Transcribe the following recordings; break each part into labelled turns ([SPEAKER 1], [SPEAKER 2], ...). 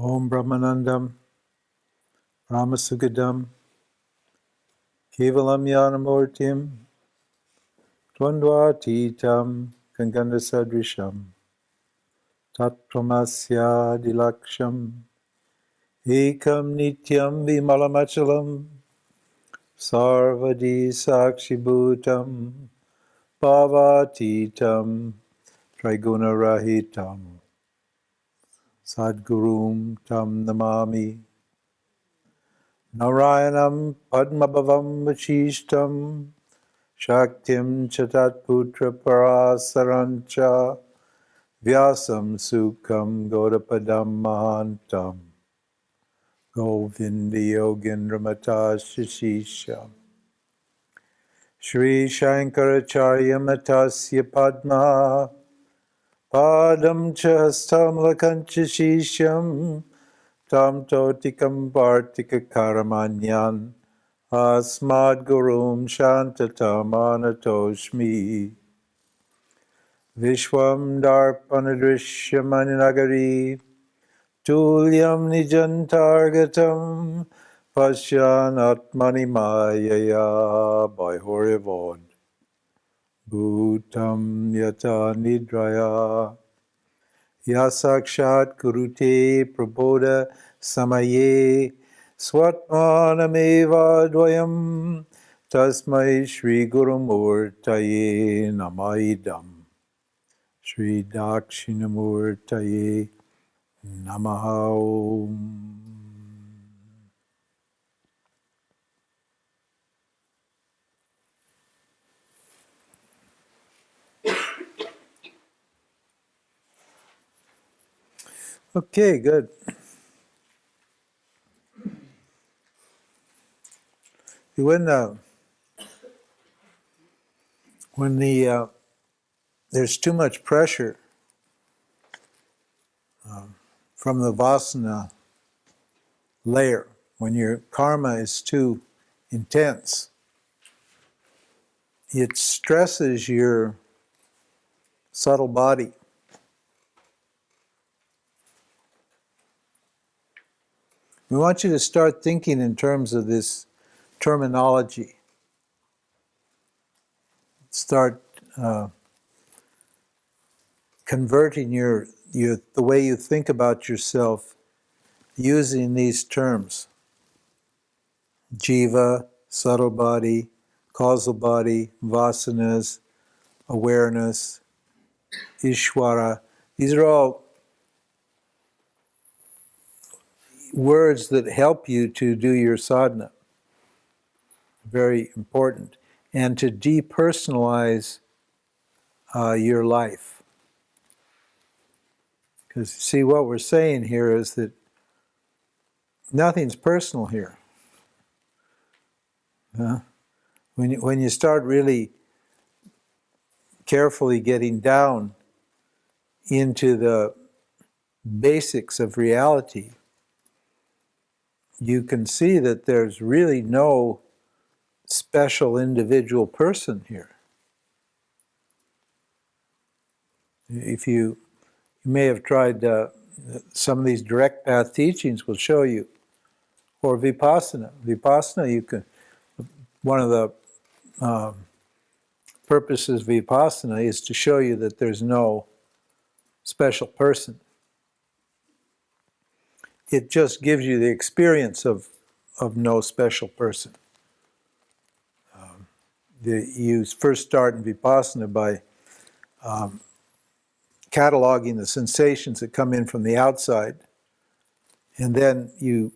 [SPEAKER 1] Om Brahmanandam Brahmasugadam Kevalam Yanamurtim Twandvatitam Gangandasadrisham Tat Pramasya Dilaksham Ekam Nityam Vimalamachalam Sarvadi Sakshibhutam Bhavatitam Trigunarahitam Sadgurum Tam Namami Narayanam Padmabhavam Vachishtam Shaktim Chatatputra Parasarancha Vyasam Sukham Godapadam Mahantam Govinda Yogindramatha Shishisha Shri Shankaracharya Matasya Padma Padam Chastam Lakancha Shisham Tam Totikam Vartika Karamanyan Asmad Gurum Shantatam Anatoshmi Vishwam Darpanadrishyamani Tulyam Nijantargatam Pashyan Atmani Mayaya Bhaihorivod Bhutam Yata Nidraya Yasakshat Kurute Prabodha Samaye Swatmanameva Dvayam Tasmai Shri Gurumurtaye Namaidam Shri Dakshinamurtaye Namaha Om. Okay, good. When there's too much pressure from the vasana layer, when your karma is too intense, it stresses your subtle body. We want you to start thinking in terms of this terminology. Start converting the way you think about yourself using these terms. Jiva, subtle body, causal body, vasanas, awareness, Ishvara. These are all words that help you to do your sadhana. Very important. And to depersonalize your life. Because see, what we're saying here is that nothing's personal here. When you start really carefully getting down into the basics of reality, you can see that there's really no special individual person here. If you may have tried some of these direct path teachings will show you, or vipassana. Vipassana, you can. One of the purposes of vipassana is to show you that there's no special person. It just gives you the experience of no special person. You first start in vipassana by cataloging the sensations that come in from the outside, and then you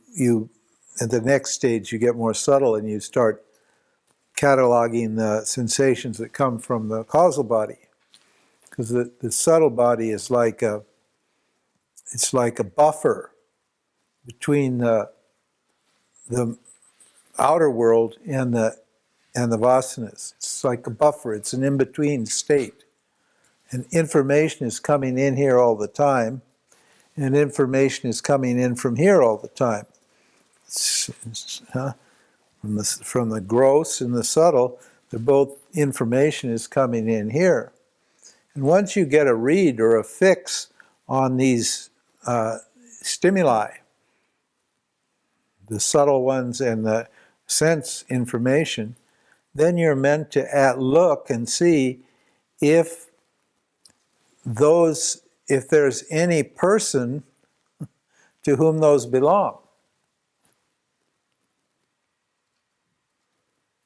[SPEAKER 1] at the next stage you get more subtle and you start cataloging the sensations that come from the causal body, because the subtle body is like a buffer between the outer world and the vasanas. It's like a buffer. It's an in-between state. And information is coming in here all the time, and information is coming in from here all the time. From the gross and the subtle, information is coming in here. And once you get a read or a fix on these stimuli, the subtle ones and the sense information, then you're meant to look and see if there's any person to whom those belong.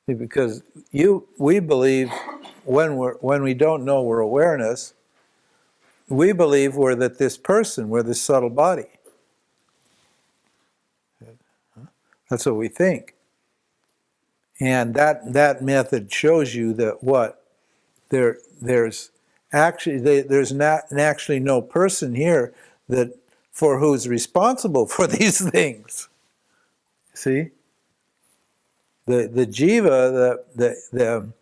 [SPEAKER 1] Because we believe when we don't know we're awareness, we believe we're this person, we're this subtle body. That's what we think. And that method shows you that there's actually no person here for who's responsible for these things. See? The jiva, the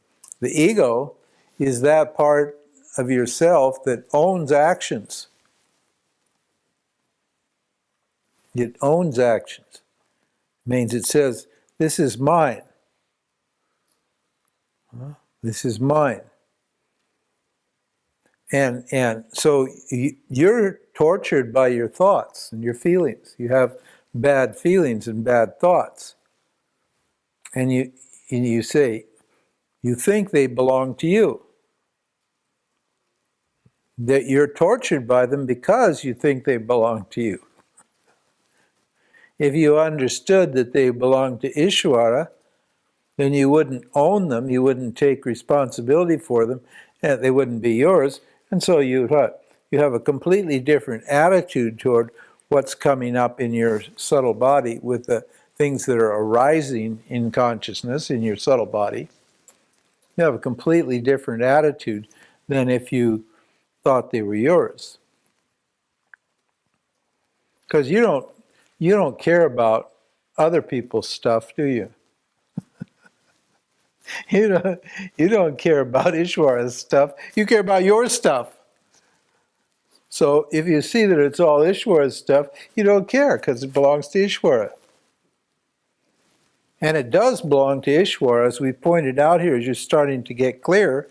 [SPEAKER 1] ego, is that part of yourself that owns actions. It owns actions. Means it says, this is mine. This is mine. And so you're tortured by your thoughts and your feelings. You have bad feelings and bad thoughts. And you say, you think they belong to you. That you're tortured by them because you think they belong to you. If you understood that they belong to Ishvara, then you wouldn't own them, you wouldn't take responsibility for them, and they wouldn't be yours. And so you have a completely different attitude toward what's coming up in your subtle body with the things that are arising in consciousness in your subtle body. You have a completely different attitude than if you thought they were yours. Because you don't care about other people's stuff, do you? You don't care about Ishvara's stuff. You care about your stuff. So if you see that it's all Ishvara's stuff, you don't care because it belongs to Ishvara. And it does belong to Ishvara, as we pointed out here, as you're starting to get clear.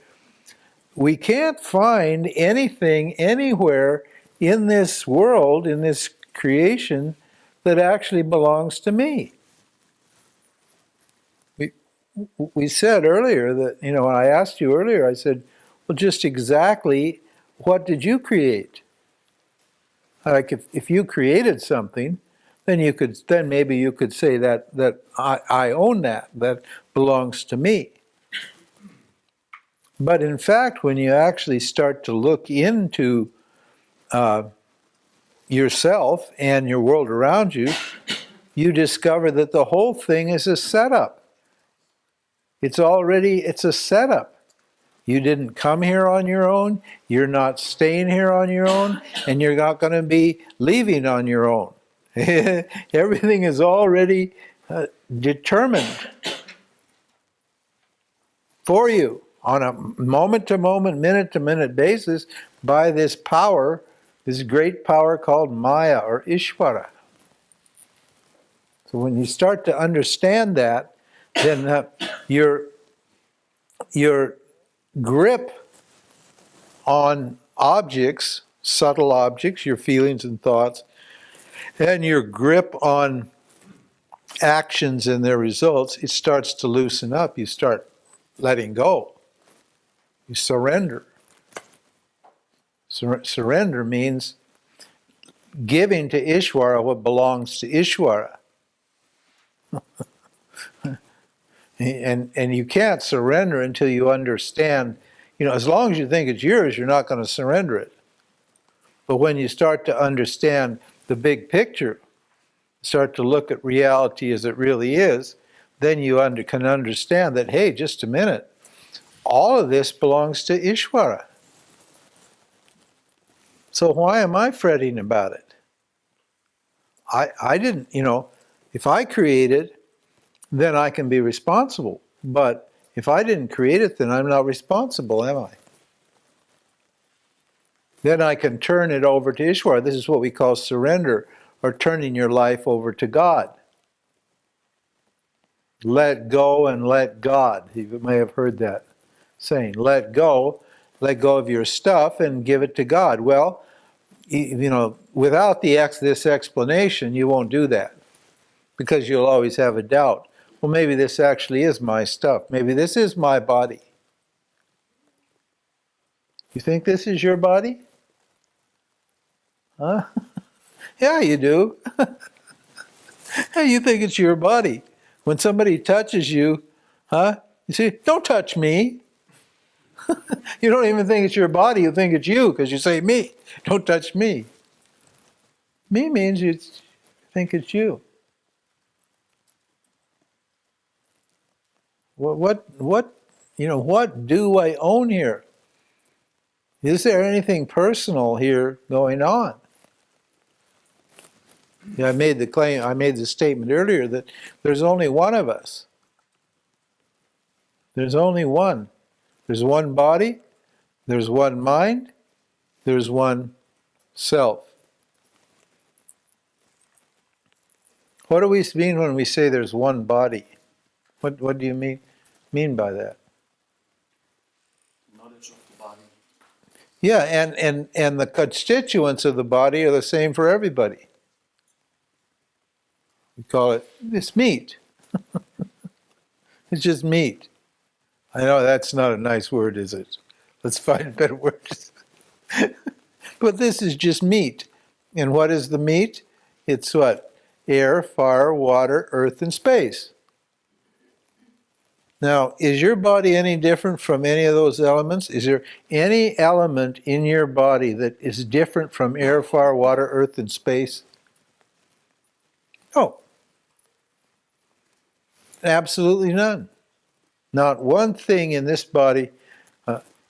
[SPEAKER 1] We can't find anything anywhere in this world, in this creation, that actually belongs to me. We said earlier that, when I asked you earlier, I said, well, just exactly what did you create? Like if you created something, then maybe you could say that I own that belongs to me. But in fact, when you actually start to look into yourself and your world around you, you discover that the whole thing is a setup. It's a setup. You didn't come here on your own, you're not staying here on your own, and you're not going to be leaving on your own. Everything is already determined for you on a moment-to-moment, minute-to-minute basis by this power, this great power called Maya or Ishvara. So when you start to understand that, then your grip on objects, subtle objects, your feelings and thoughts, and your grip on actions and their results, it starts to loosen up. You start letting go. You surrender. Surrender means giving to Ishvara what belongs to Ishvara. And you can't surrender until you understand, as long as you think it's yours, you're not going to surrender it. But when you start to understand the big picture, start to look at reality as it really is, then you can understand that, hey, just a minute, all of this belongs to Ishvara. So why am I fretting about it? I didn't, if I create it, then I can be responsible. But if I didn't create it, then I'm not responsible, am I? Then I can turn it over to Ishvara. This is what we call surrender, or turning your life over to God. Let go and let God. You may have heard that saying. Let go of your stuff and give it to God. Well, you know, without this explanation, you won't do that, because you'll always have a doubt. Well, maybe this actually is my stuff. Maybe this is my body. You think this is your body? Huh? Yeah, you do. Hey, you think it's your body. When somebody touches you, huh? You say, don't touch me. You don't even think it's your body, you think it's you, because you say me. Don't touch me. Me means you think it's you. What do I own here? Is there anything personal here going on? Yeah, I made the statement earlier that there's only one of us. There's only one. There's one body, there's one mind, there's one self. What do we mean when we say there's one body? What do you mean by that?
[SPEAKER 2] Knowledge of the body.
[SPEAKER 1] Yeah, and the constituents of the body are the same for everybody. We call it, it's meat. It's just meat. I know that's not a nice word, is it? Let's find better words. But this is just meat. And what is the meat? It's what? Air, fire, water, earth, and space. Now, is your body any different from any of those elements? Is there any element in your body that is different from air, fire, water, earth, and space? No. Absolutely none. Not one thing in this body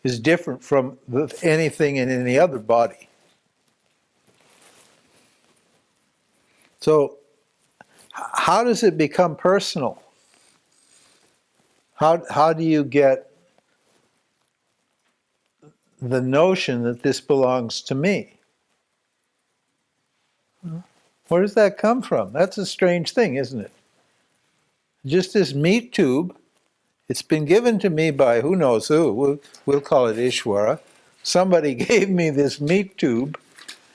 [SPEAKER 1] is different from anything in any other body. So, how does it become personal? How do you get the notion that this belongs to me? Where does that come from? That's a strange thing, isn't it? Just this meat tube, it's been given to me by who knows who, we'll call it Ishvara. Somebody gave me this meat tube,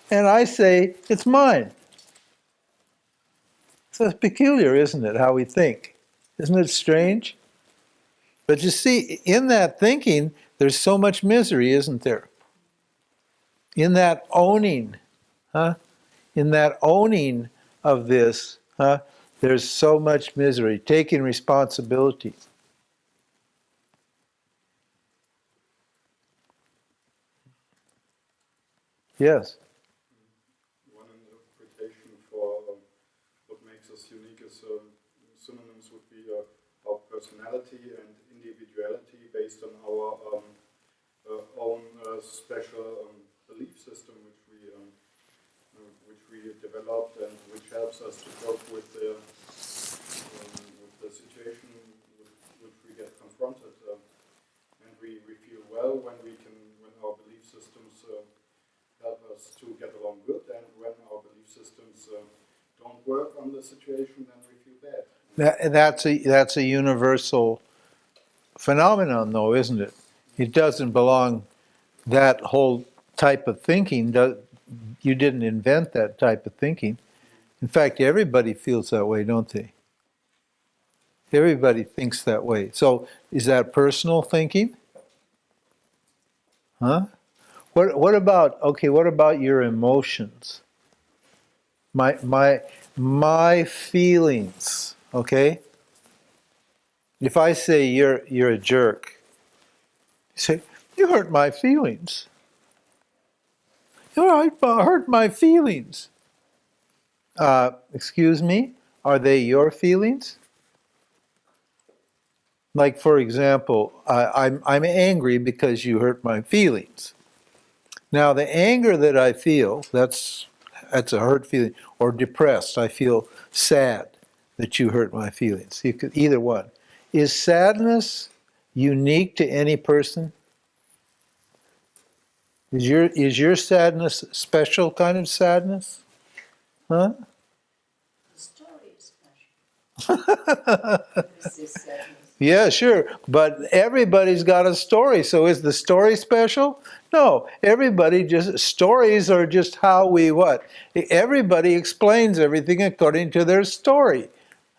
[SPEAKER 1] and I say, it's mine. So it's peculiar, isn't it, how we think? Isn't it strange? But you see, in that thinking, there's so much misery, isn't there? In that owning, in that owning of this, there's so much misery, taking responsibility. Yes?
[SPEAKER 3] One interpretation for what makes us unique is synonyms would be our personality and individuality based on our own special belief system, which we developed and which helps us to cope with the situation with which we get confronted. And we feel well when our belief systems help us to get along good, and when our belief systems don't work on the situation, then we feel bad.
[SPEAKER 1] That's a universal phenomenon, though, isn't it? It doesn't belong, that whole type of thinking, you didn't invent that type of thinking. In fact, everybody feels that way, don't they? Everybody thinks that way. So, is that personal thinking? Huh? What about your emotions? My feelings, okay? If I say you're a jerk, you say, you hurt my feelings. You hurt my feelings. Excuse me, are they your feelings? Like, for example, I'm angry because you hurt my feelings. Now, the anger that I feel, that's a hurt feeling. Or depressed, I feel sad that you hurt my feelings. You could, either one. Is sadness unique to any person? Is your sadness a special kind of sadness? Huh?
[SPEAKER 4] The story is
[SPEAKER 1] Yeah, sure. But everybody's got a story. So is the story special? No. Stories are just how we what? Everybody explains everything according to their story.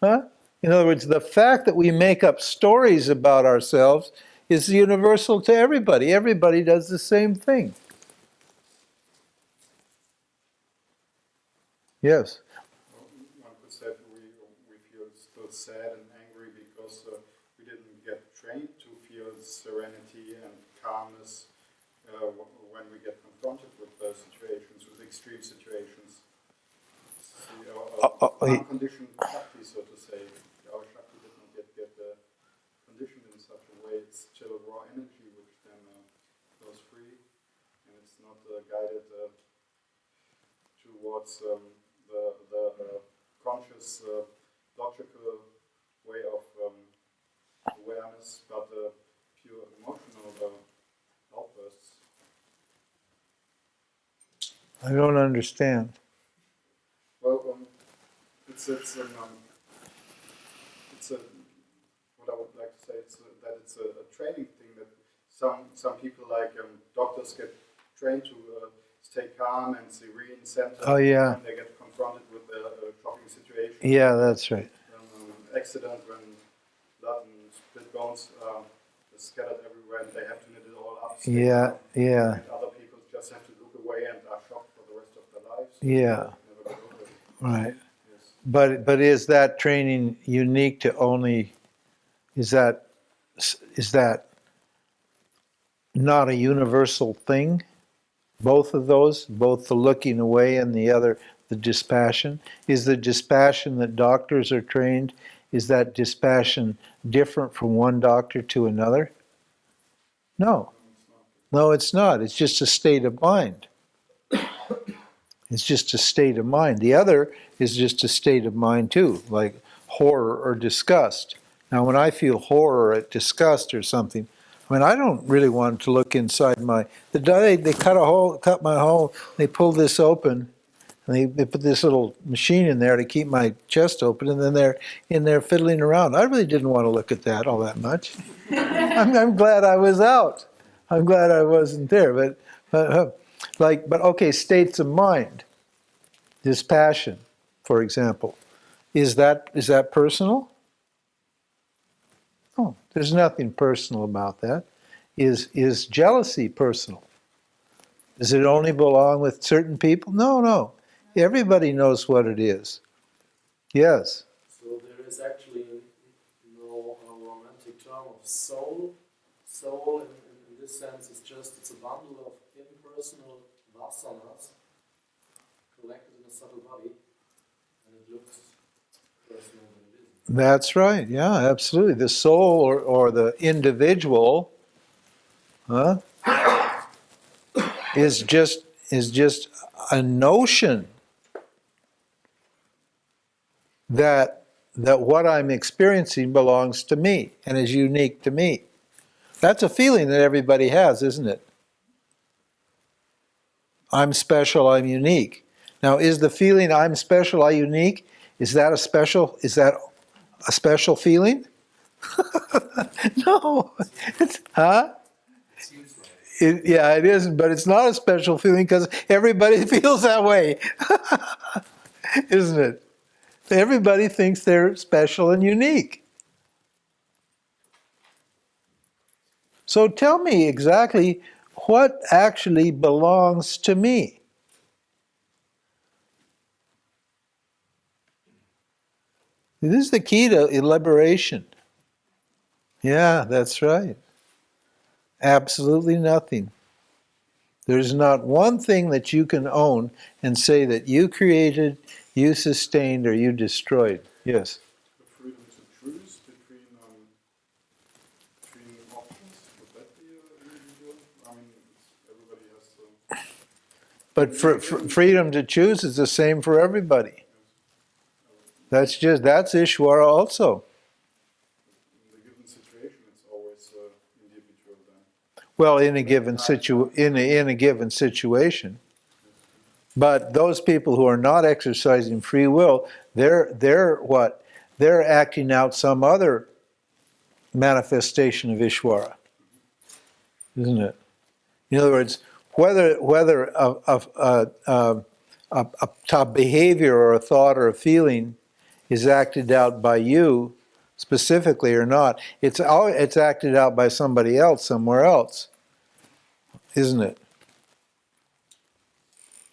[SPEAKER 1] Huh? In other words, the fact that we make up stories about ourselves is universal to everybody. Everybody does the same thing. Yes.
[SPEAKER 3] One could say we feel still sad and angry because we didn't get trained to feel serenity and calmness when we get confronted with situations, with extreme situations. Unconditioned Shakti, so to say. Our Shakti did not yet get conditioned in such a way. It's still raw energy which then goes free, and it's not guided towards the conscious, logical way of awareness, but pure emotional outbursts.
[SPEAKER 1] I don't understand.
[SPEAKER 3] Well, it's what I would like to say. That it's a training thing that some people like doctors get trained to stay calm and serene, centered.
[SPEAKER 1] Oh yeah.
[SPEAKER 3] When they get confronted with a shocking situation.
[SPEAKER 1] Yeah, that's right.
[SPEAKER 3] Accident when blood and split bones are scattered everywhere, and they have to knit it all up.
[SPEAKER 1] Yeah, yeah.
[SPEAKER 3] And other people just have to look away and are shocked for the rest of their lives.
[SPEAKER 1] Yeah.
[SPEAKER 3] Never get over it.
[SPEAKER 1] Right.
[SPEAKER 3] Yes.
[SPEAKER 1] But is that training unique to only? Is that not a universal thing? Both of those, both the looking away and the other, the dispassion. Is the dispassion that doctors are trained? Is that dispassion different from one doctor to another? No. No, it's not. It's just a state of mind. It's just a state of mind. The other is just a state of mind too, like horror or disgust. Now, when I feel horror or disgust or something, I mean, I don't really want to look inside my. They cut my hole. They pulled this open, and they put this little machine in there to keep my chest open, and then they're in there fiddling around. I really didn't want to look at that all that much. I'm glad I was out. I'm glad I wasn't there. But okay, states of mind, dispassion, for example, is that personal? No, there's nothing personal about that. Is jealousy personal? Does it only belong with certain people? No. Everybody knows what it is. Yes.
[SPEAKER 2] So there is actually no romantic term of soul. Soul in this sense is it's a bundle of impersonal vasanas collected in a subtle body, and it looks personal when it isn't.
[SPEAKER 1] That's right. Yeah, absolutely. The soul or the individual is just a notion that what I'm experiencing belongs to me and is unique to me. That's a feeling that everybody has, isn't it? I'm special, I'm unique. Now, is the feeling I'm special, I'm unique, is that a special feeling? No. It isn't, but it's not a special feeling because everybody feels that way. Isn't it? Everybody thinks they're special and unique. So tell me exactly what actually belongs to me. This is the key to liberation. Yeah, that's right. Absolutely nothing. There's not one thing that you can own and say that you created, you sustained, or you destroyed. Yes?
[SPEAKER 3] The freedom to choose between options, would that be individual? I mean, everybody has
[SPEAKER 1] But freedom to choose is the same for everybody. That's Ishvara also.
[SPEAKER 3] in the given situation, it's always individual then.
[SPEAKER 1] Well, in a given situation. But those people who are not exercising free will, they're what? they're acting out some other manifestation of Ishvara, isn't it? In other words, whether a behavior or a thought or a feeling is acted out by you specifically or not, it's acted out by somebody else somewhere else, isn't it?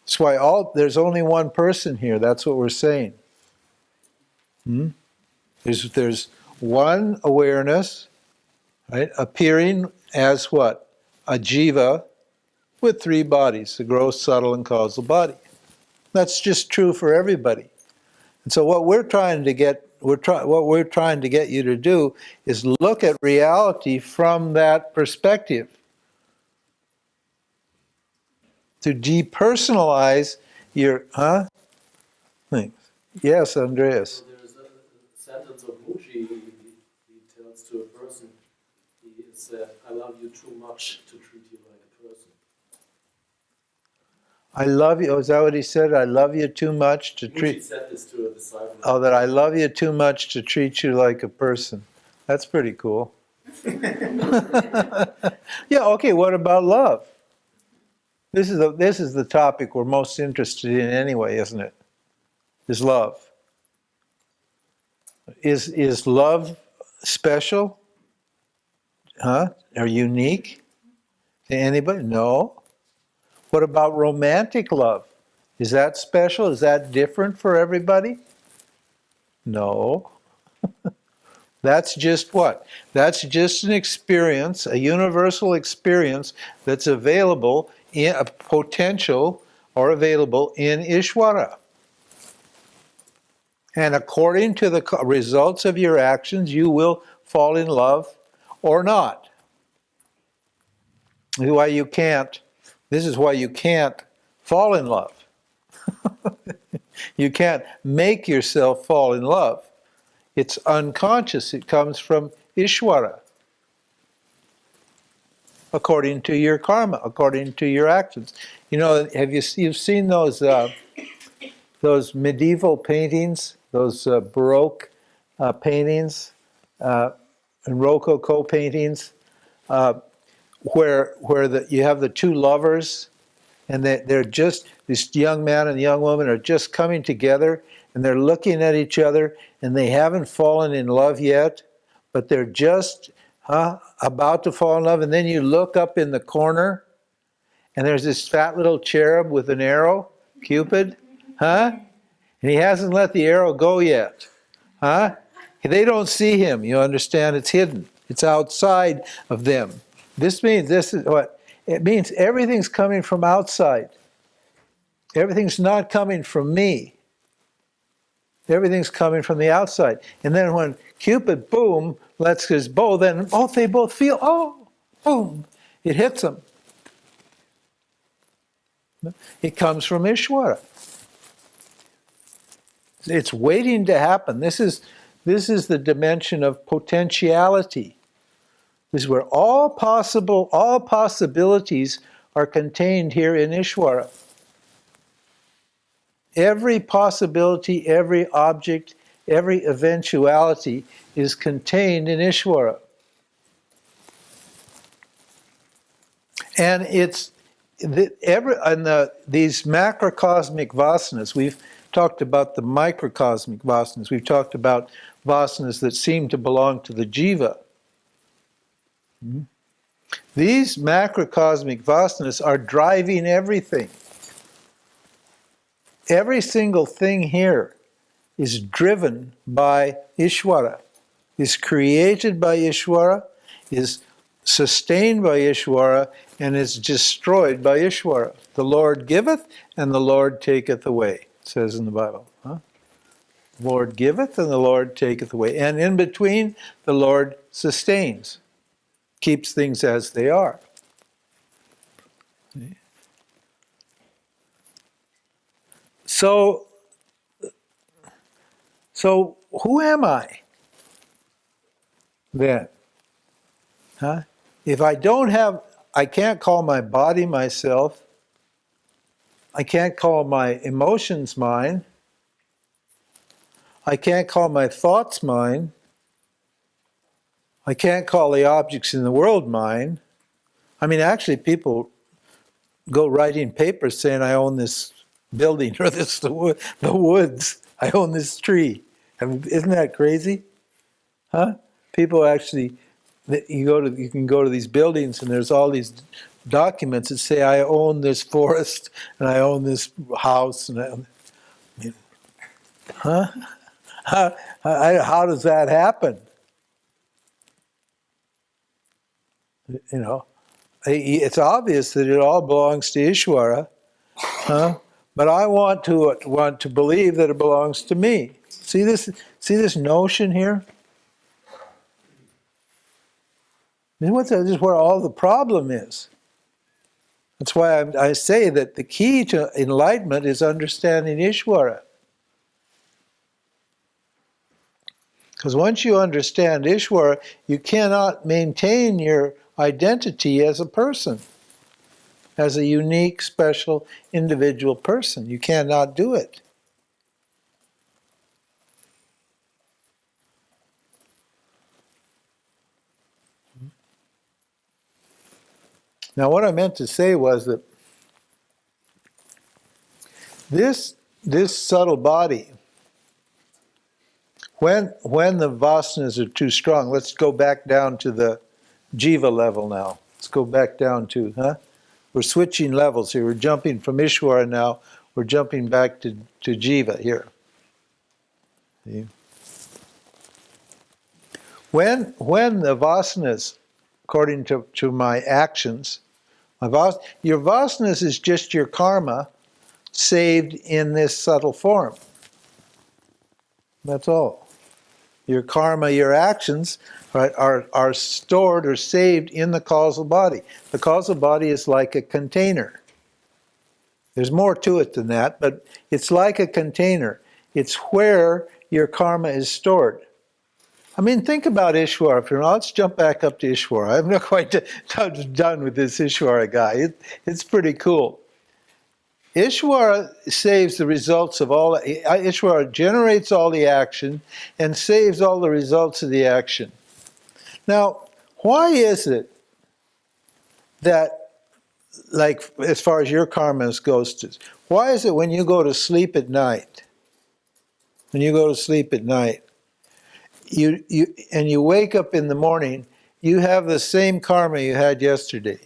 [SPEAKER 1] That's why there's only one person here. That's what we're saying. There's one awareness, right, appearing as what? A jiva with three bodies, the gross, subtle, and causal body. That's just true for everybody. And so what we're trying to get you to do is look at reality from that perspective. To depersonalize your things. Yes, Andreas.
[SPEAKER 2] There's a sentence of Muji. He tells to a person, he said, "I love you too much to treat you like a person."
[SPEAKER 1] I love you. Oh, is that what he said? I love you too much to treat.
[SPEAKER 2] Muji said this to a disciple.
[SPEAKER 1] Oh, that I love you too much to treat you like a person. That's pretty cool. Yeah. Okay. What about love? This is the topic we're most interested in anyway, isn't it? Is love. Is love special? Or unique to anybody? No. What about romantic love? Is that special? Is that different for everybody? No. That's just what? That's just an experience, a universal experience that's available in a potential or available in Ishvara. And according to the results of your actions, you will fall in love or not. This is why you can't fall in love. You can't make yourself fall in love. It's unconscious. It comes from Ishvara. According to your karma, according to your actions. You know, you've seen those medieval paintings, those Baroque paintings, and Rococo paintings, where you have the two lovers, and they're just, this young man and young woman are just coming together, and they're looking at each other, and they haven't fallen in love yet, but they're just about to fall in love, and then you look up in the corner, and there's this fat little cherub with an arrow, Cupid, and he hasn't let the arrow go yet, They don't see him, you understand? It's hidden. It's outside of them. This is what? It means everything's coming from outside. Everything's not coming from me. Everything's coming from the outside. And then when Cupid, boom, lets his bow, then they both feel, boom, it hits them. It comes from Ishvara. It's waiting to happen. This is the dimension of potentiality. This is where all possibilities are contained here in Ishvara. Every possibility, every object, every eventuality is contained in Ishvara. And these macrocosmic vasanas, we've talked about the microcosmic vasanas, we've talked about vasanas that seem to belong to the jiva. These macrocosmic vasanas are driving everything. Every single thing here is driven by Ishvara, is created by Ishvara, is sustained by Ishvara, and is destroyed by Ishvara. The Lord giveth, and the Lord taketh away, it says in the Bible. The Lord giveth, and the Lord taketh away. And in between, the Lord sustains, keeps things as they are. So who am I then? If I can't call my body myself, I can't call my emotions mine, I can't call my thoughts mine. I can't call the objects in the world mine. I mean, actually, people go writing papers saying, I own this building or the woods. I own this tree. I mean, isn't that crazy? Huh? People actually, you can go to these buildings and there's all these documents that say, I own this forest and I own this house. And huh? How does that happen? You know, it's obvious that it all belongs to Ishvara, huh? But I want to believe that it belongs to me. See this notion here? This is where all the problem is. That's why I say that the key to enlightenment is understanding Ishvara. Because once you understand Ishvara, you cannot maintain your identity as a person, as a unique, special, individual person. You cannot do it. Now, what I meant to say was that this subtle body, when the vasanas are too strong, let's go back down to the jiva level now. Let's go back down to, we're switching levels here. We're jumping from Ishvara now. We're jumping back to jiva here. See? When the vasanas, according to my actions, your vasanas is just your karma saved in this subtle form. That's all. Your karma, your actions, right, are stored or saved in the causal body. The causal body is like a container. There's more to it than that, but it's like a container. It's where your karma is stored. I mean, think about Ishvara. Let's jump back up to Ishvara. I'm not quite done with this Ishvara guy. It's pretty cool. Ishvara saves the results of all. Ishvara generates all the action and saves all the results of the action. Now, why is it that, like, as far as your karma goes, why is it when you go to sleep at night, you wake up in the morning, you have the same karma you had yesterday?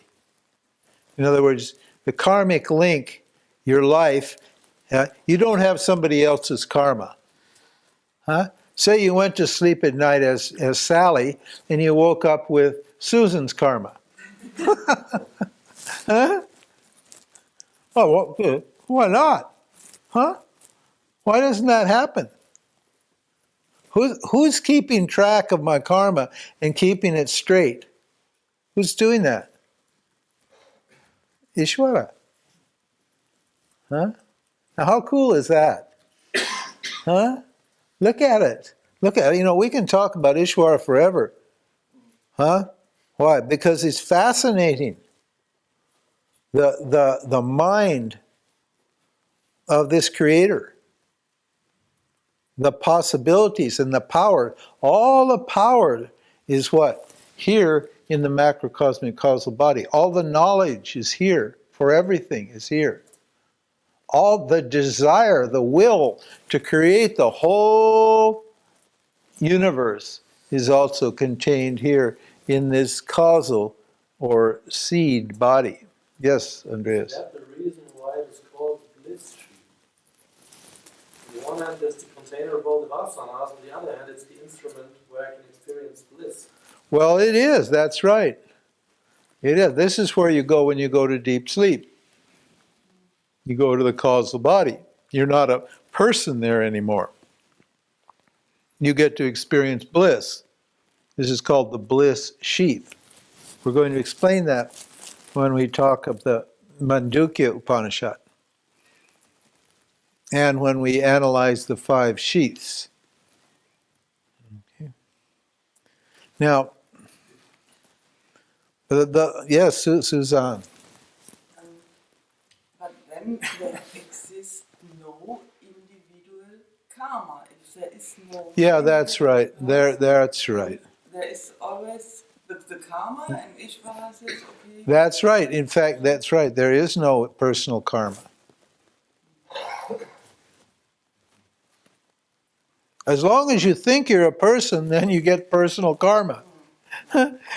[SPEAKER 1] In other words, the karmic link, your life, you don't have somebody else's karma. Huh? Say you went to sleep at night as Sally, and you woke up with Susan's karma. Huh? Oh, well, why not? Huh? Why doesn't that happen? Who's keeping track of my karma and keeping it straight? Who's doing that? Ishvara. Huh? Now, how cool is that? Huh? Look at it. Look at it. You know, we can talk about Ishvara forever. Huh? Why? Because it's fascinating. The mind of this creator. The possibilities and the power. All the power is what? Here in the macrocosmic causal body. All the knowledge is here. For everything is here. All the desire, the will to create the whole universe is also contained here in this causal or seed body. Yes, Andreas?
[SPEAKER 2] Is that the reason why it is called the bliss tree? On the one hand, there's the container of all the vasanas, on the other hand, it's the instrument where I can experience bliss.
[SPEAKER 1] Well, it is. That's right. It is. This is where you go when you go to deep sleep. You go to the causal body. You're not a person there anymore. You get to experience bliss. This is called the bliss sheath. We're going to explain that when we talk of the Mandukya Upanishad and when we analyze the 5 sheaths. Okay. Now, yes, Suzanne.
[SPEAKER 4] But then there exists no individual karma. If there is no.
[SPEAKER 1] Yeah, that's right. That's right.
[SPEAKER 4] There is always the karma and Ishvara says, okay.
[SPEAKER 1] That's right. In fact, that's right. There is no personal karma. As long as you think you're a person, then you get personal karma.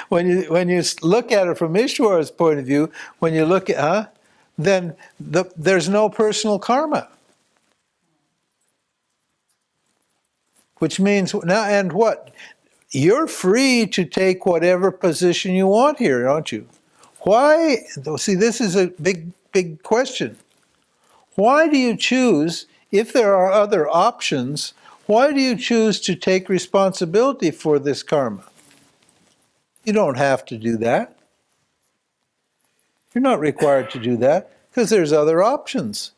[SPEAKER 1] when you look at it from Ishvara's point of view, when you look at, then there's no personal karma. Which means, now, and what? You're free to take whatever position you want here, aren't you? Why? See, this is a big question. Why do you choose, if there are other options, why do you choose to take responsibility for this karma? You don't have to do that. You're not required to do that because there's other options.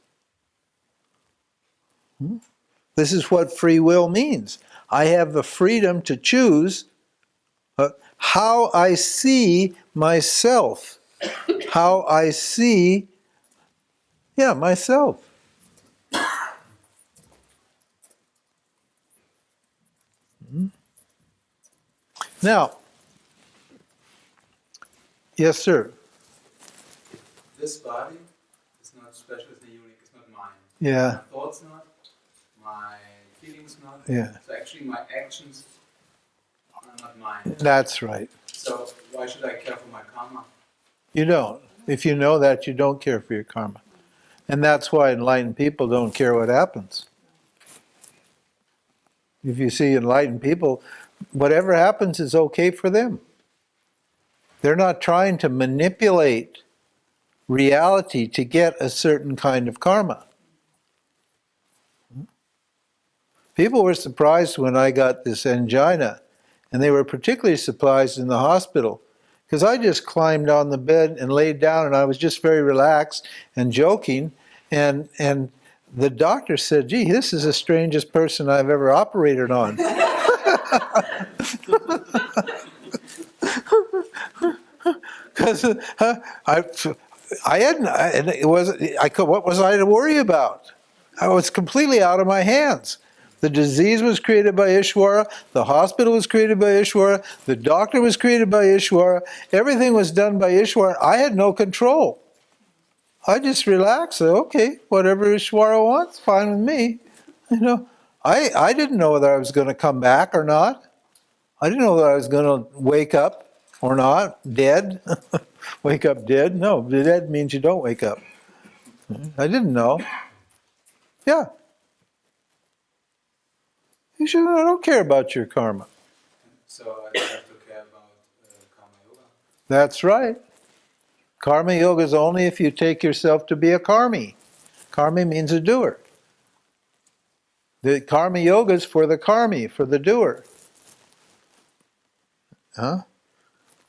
[SPEAKER 1] This is what free will means. I have the freedom to choose how I see myself, how I see, myself. Now, yes, sir.
[SPEAKER 5] This body is not special, it's not unique, it's not mine.
[SPEAKER 1] Yeah.
[SPEAKER 5] My thoughts not, my feelings not.
[SPEAKER 1] Yeah.
[SPEAKER 5] So actually my actions are not mine.
[SPEAKER 1] That's right.
[SPEAKER 5] So why should I care for my karma?
[SPEAKER 1] You don't. If you know that, you don't care for your karma. And that's why enlightened people don't care what happens. If you see enlightened people, whatever happens is okay for them. They're not trying to manipulate reality to get a certain kind of karma. People were surprised when I got this angina, and they were particularly surprised in the hospital, because I just climbed on the bed and laid down, and I was just very relaxed and joking, and the doctor said, "Gee, this is the strangest person I've ever operated on." Because what was I to worry about? I was completely out of my hands. The disease was created by Ishvara, the hospital was created by Ishvara, the doctor was created by Ishvara, everything was done by Ishvara. I had no control. I just relaxed, said, okay, whatever Ishvara wants, fine with me. You know, I didn't know whether I was going to come back or not. I didn't know whether I was going to wake up or not, dead. Wake up dead? No, dead means you don't wake up. I didn't know. Yeah. You should, I don't care about your karma.
[SPEAKER 5] So I don't have to care about karma yoga.
[SPEAKER 1] That's right. Karma yoga is only if you take yourself to be a karmi. Karmi means a doer. The karma yoga is for the karmi, for the doer. Huh?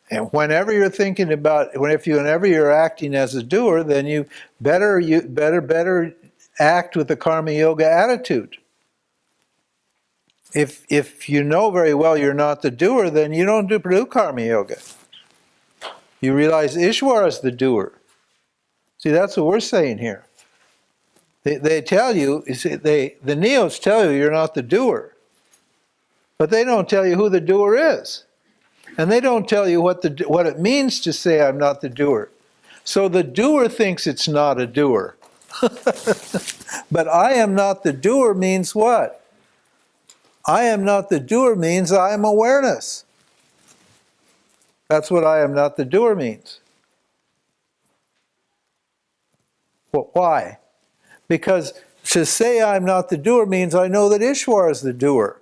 [SPEAKER 1] And whenever you're thinking about, whenever you're acting as a doer, then you better act with the karma yoga attitude. If you know very well you're not the doer, then you don't do karma yoga. You realize Ishvara is the doer. See, that's what we're saying here. They tell you, the neos tell you you're not the doer, but they don't tell you who the doer is, and they don't tell you what it means to say I'm not the doer. So the doer thinks it's not a doer. But I am not the doer means what? I am not the doer means I am awareness. That's what I am not the doer means. Well, why? Because to say I'm not the doer means I know that Ishvara is the doer.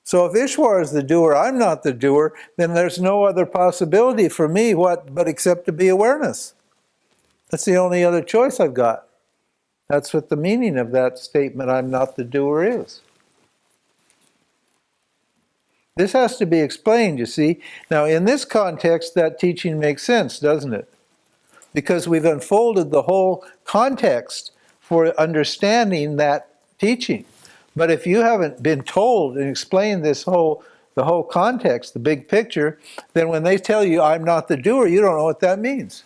[SPEAKER 1] So if Ishvara is the doer, I'm not the doer, then there's no other possibility for me but except to be awareness. That's the only other choice I've got. That's what the meaning of that statement, I'm not the doer, is. This has to be explained, you see. Now, in this context, that teaching makes sense, doesn't it? Because we've unfolded the whole context for understanding that teaching. But if you haven't been told and explained the whole context, the big picture, then when they tell you, I'm not the doer, you don't know what that means.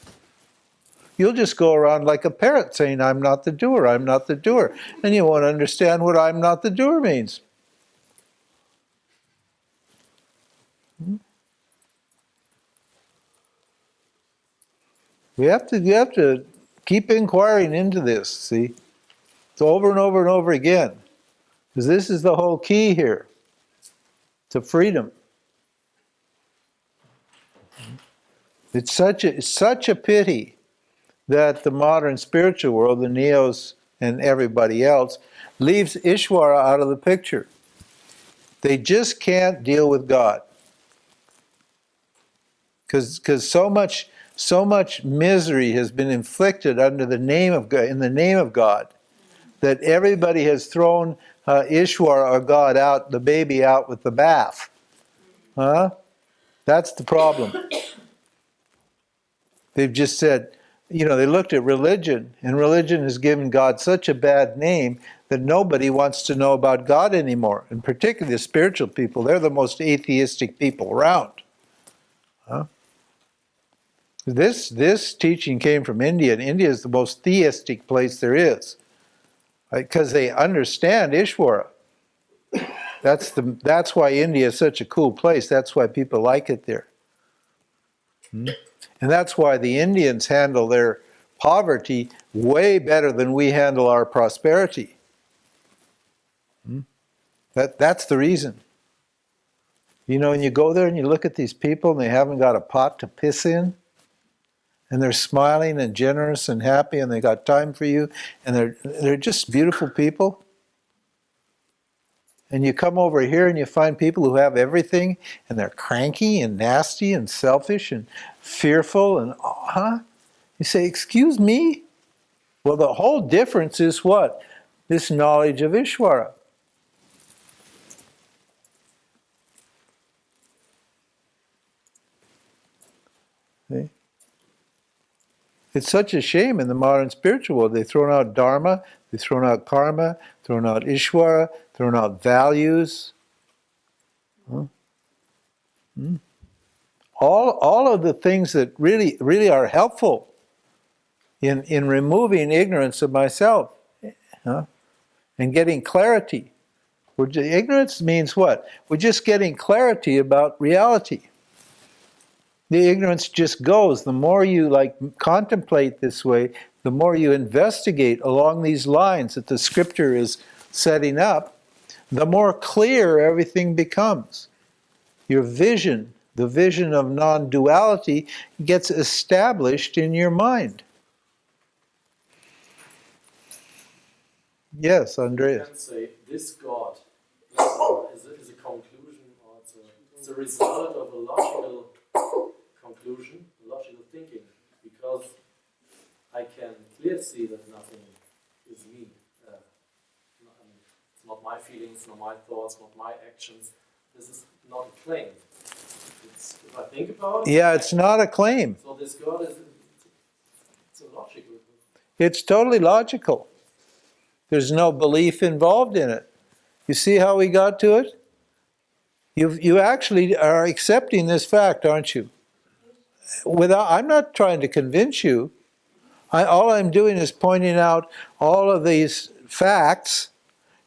[SPEAKER 1] You'll just go around like a parrot saying, I'm not the doer, I'm not the doer. And you won't understand what I'm not the doer means. You have to keep inquiring into this, see? It's over and over and over again. Because this is the whole key here to freedom. It's such a pity that the modern spiritual world, the neos and everybody else, leaves Ishvara out of the picture. They just can't deal with God. Because so much misery has been inflicted under the name of God, in the name of God, that everybody has thrown Ishvara or God out, the baby out with the bath. Huh? That's the problem. They've just said, they looked at religion, and religion has given God such a bad name that nobody wants to know about God anymore. And particularly the spiritual people, they're the most atheistic people around. Huh? This teaching came from India, and India is the most theistic place there is. Because they understand Ishvara. That's why India is such a cool place. That's why people like it there. And that's why the Indians handle their poverty way better than we handle our prosperity. That's the reason. When you go there and you look at these people and they haven't got a pot to piss in, and they're smiling and generous and happy, and they got time for you, and they're just beautiful people. And you come over here and you find people who have everything, and they're cranky and nasty and selfish and fearful, and you say, excuse me? Well, the whole difference is what? This knowledge of Ishvara. See? It's such a shame in the modern spiritual world. They've thrown out Dharma, they've thrown out karma, thrown out Ishvara, thrown out values. All of the things that really are helpful in removing ignorance of myself, and getting clarity. Ignorance means what? We're just getting clarity about reality. The ignorance just goes. The more you contemplate this way, the more you investigate along these lines that the scripture is setting up, the more clear everything becomes. Your vision, the vision of non-duality, gets established in your mind. Yes,
[SPEAKER 2] You
[SPEAKER 1] Andreas.
[SPEAKER 2] can say this God is a conclusion, or it's a result of a logical conclusion, logical thinking, because I can clearly see that nothing is me. It's not my feelings, not my thoughts, not my actions. This is not a claim. If I think about it,
[SPEAKER 1] Yeah, it's not a claim.
[SPEAKER 2] so this God it's a logical.
[SPEAKER 1] It's totally logical. There's no belief involved in it. You see how we got to it? You actually are accepting this fact, aren't you? I'm not trying to convince you. All I'm doing is pointing out all of these facts,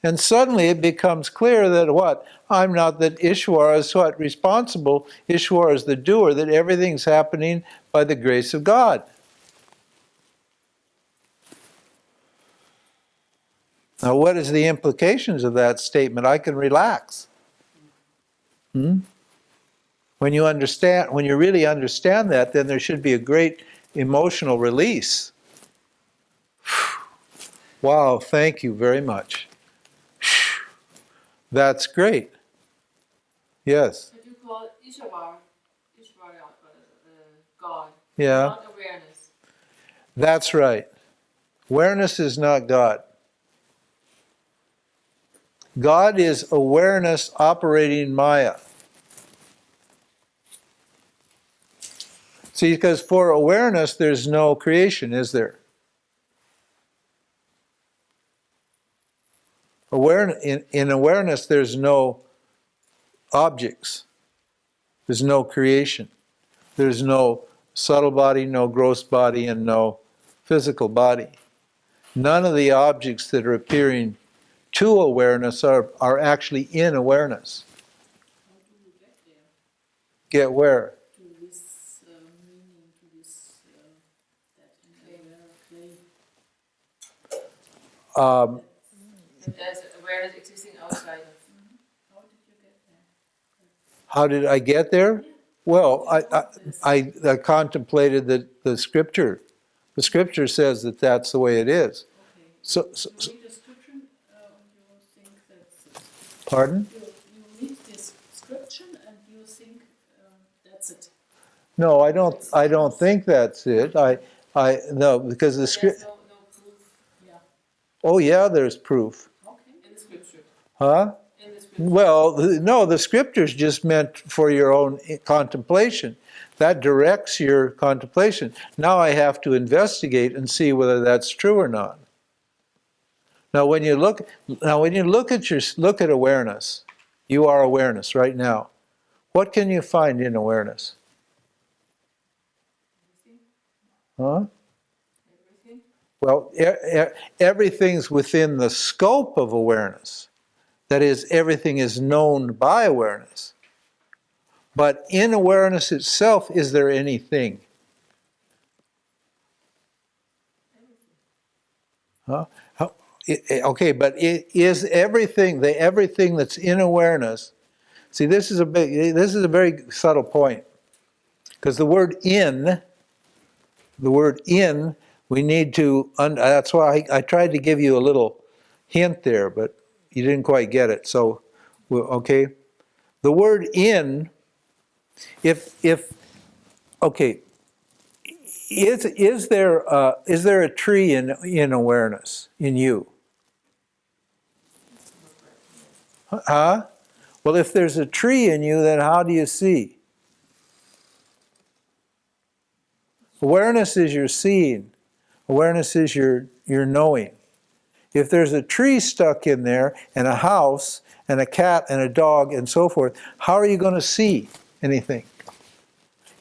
[SPEAKER 1] and suddenly it becomes clear that what? I'm not that Ishvara is what? Responsible. Ishvara is the doer, that everything's happening by the grace of God. Now, what is the implications of that statement? I can relax. When you really understand that, then there should be a great emotional release. Wow, thank you very much. That's great. Yes.
[SPEAKER 6] But you call it Ishvara, God,
[SPEAKER 1] Yeah.
[SPEAKER 6] not awareness.
[SPEAKER 1] That's right. Awareness is not God. God is awareness operating Maya. See, because for awareness, there's no creation, is there? In awareness, there's no objects. There's no creation. There's no subtle body, no gross body, and no physical body. None of the objects that are appearing to awareness are actually in awareness.
[SPEAKER 6] How do you get there?
[SPEAKER 1] get where?
[SPEAKER 7] to this meaning, to this that clay.
[SPEAKER 6] And there's awareness existing outside of.
[SPEAKER 7] How did you get there?
[SPEAKER 1] How did I get there? Well, I contemplated the scripture. The scripture says that that's the way it is.
[SPEAKER 7] Okay.
[SPEAKER 1] So
[SPEAKER 7] You read the description, you think that's it.
[SPEAKER 1] pardon?
[SPEAKER 7] You read this description and you think that's it.
[SPEAKER 1] No, I don't think that's it. No, because the script.
[SPEAKER 6] There's no proof
[SPEAKER 7] Yeah.
[SPEAKER 1] Oh yeah, there's proof.
[SPEAKER 7] Okay.
[SPEAKER 6] in the scripture.
[SPEAKER 1] Huh?
[SPEAKER 6] In the scripture.
[SPEAKER 1] Well, no, the scripture's just meant for your own contemplation. That directs your contemplation. Now I have to investigate and see whether that's true or not. Now, when you look at awareness, you are awareness right now. What can you find in awareness? Huh?
[SPEAKER 6] Everything.
[SPEAKER 1] Well, everything's within the scope of awareness. That is, everything is known by awareness. But in awareness itself, is there anything? Huh? Okay, but is everything that's in awareness? See, this is a very subtle point, because the word in, we need to. That's why I tried to give you a little hint there, but you didn't quite get it. So, okay, the word in. Okay, is there a tree in awareness in you? Huh? Well, if there's a tree in you, then how do you see? Awareness is your seeing. Awareness is your knowing. If there's a tree stuck in there, and a house, and a cat, and a dog, and so forth, how are you going to see anything?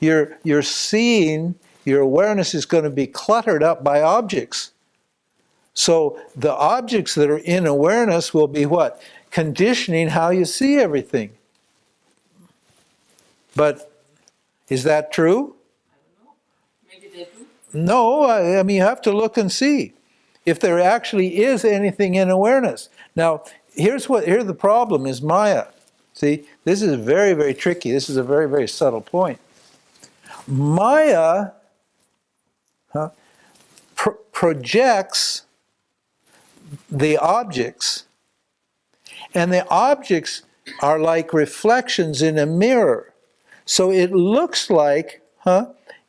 [SPEAKER 1] Your seeing, your awareness is going to be cluttered up by objects. So the objects that are in awareness will be what? Conditioning how you see everything. But is that true?
[SPEAKER 6] I don't know. Maybe they do.
[SPEAKER 1] No, I mean you have to look and see if there actually is anything in awareness. Now, here's the problem is Maya. See, this is very, very tricky. This is a very, very subtle point. Maya projects the objects, and the objects are like reflections in a mirror. So it looks like,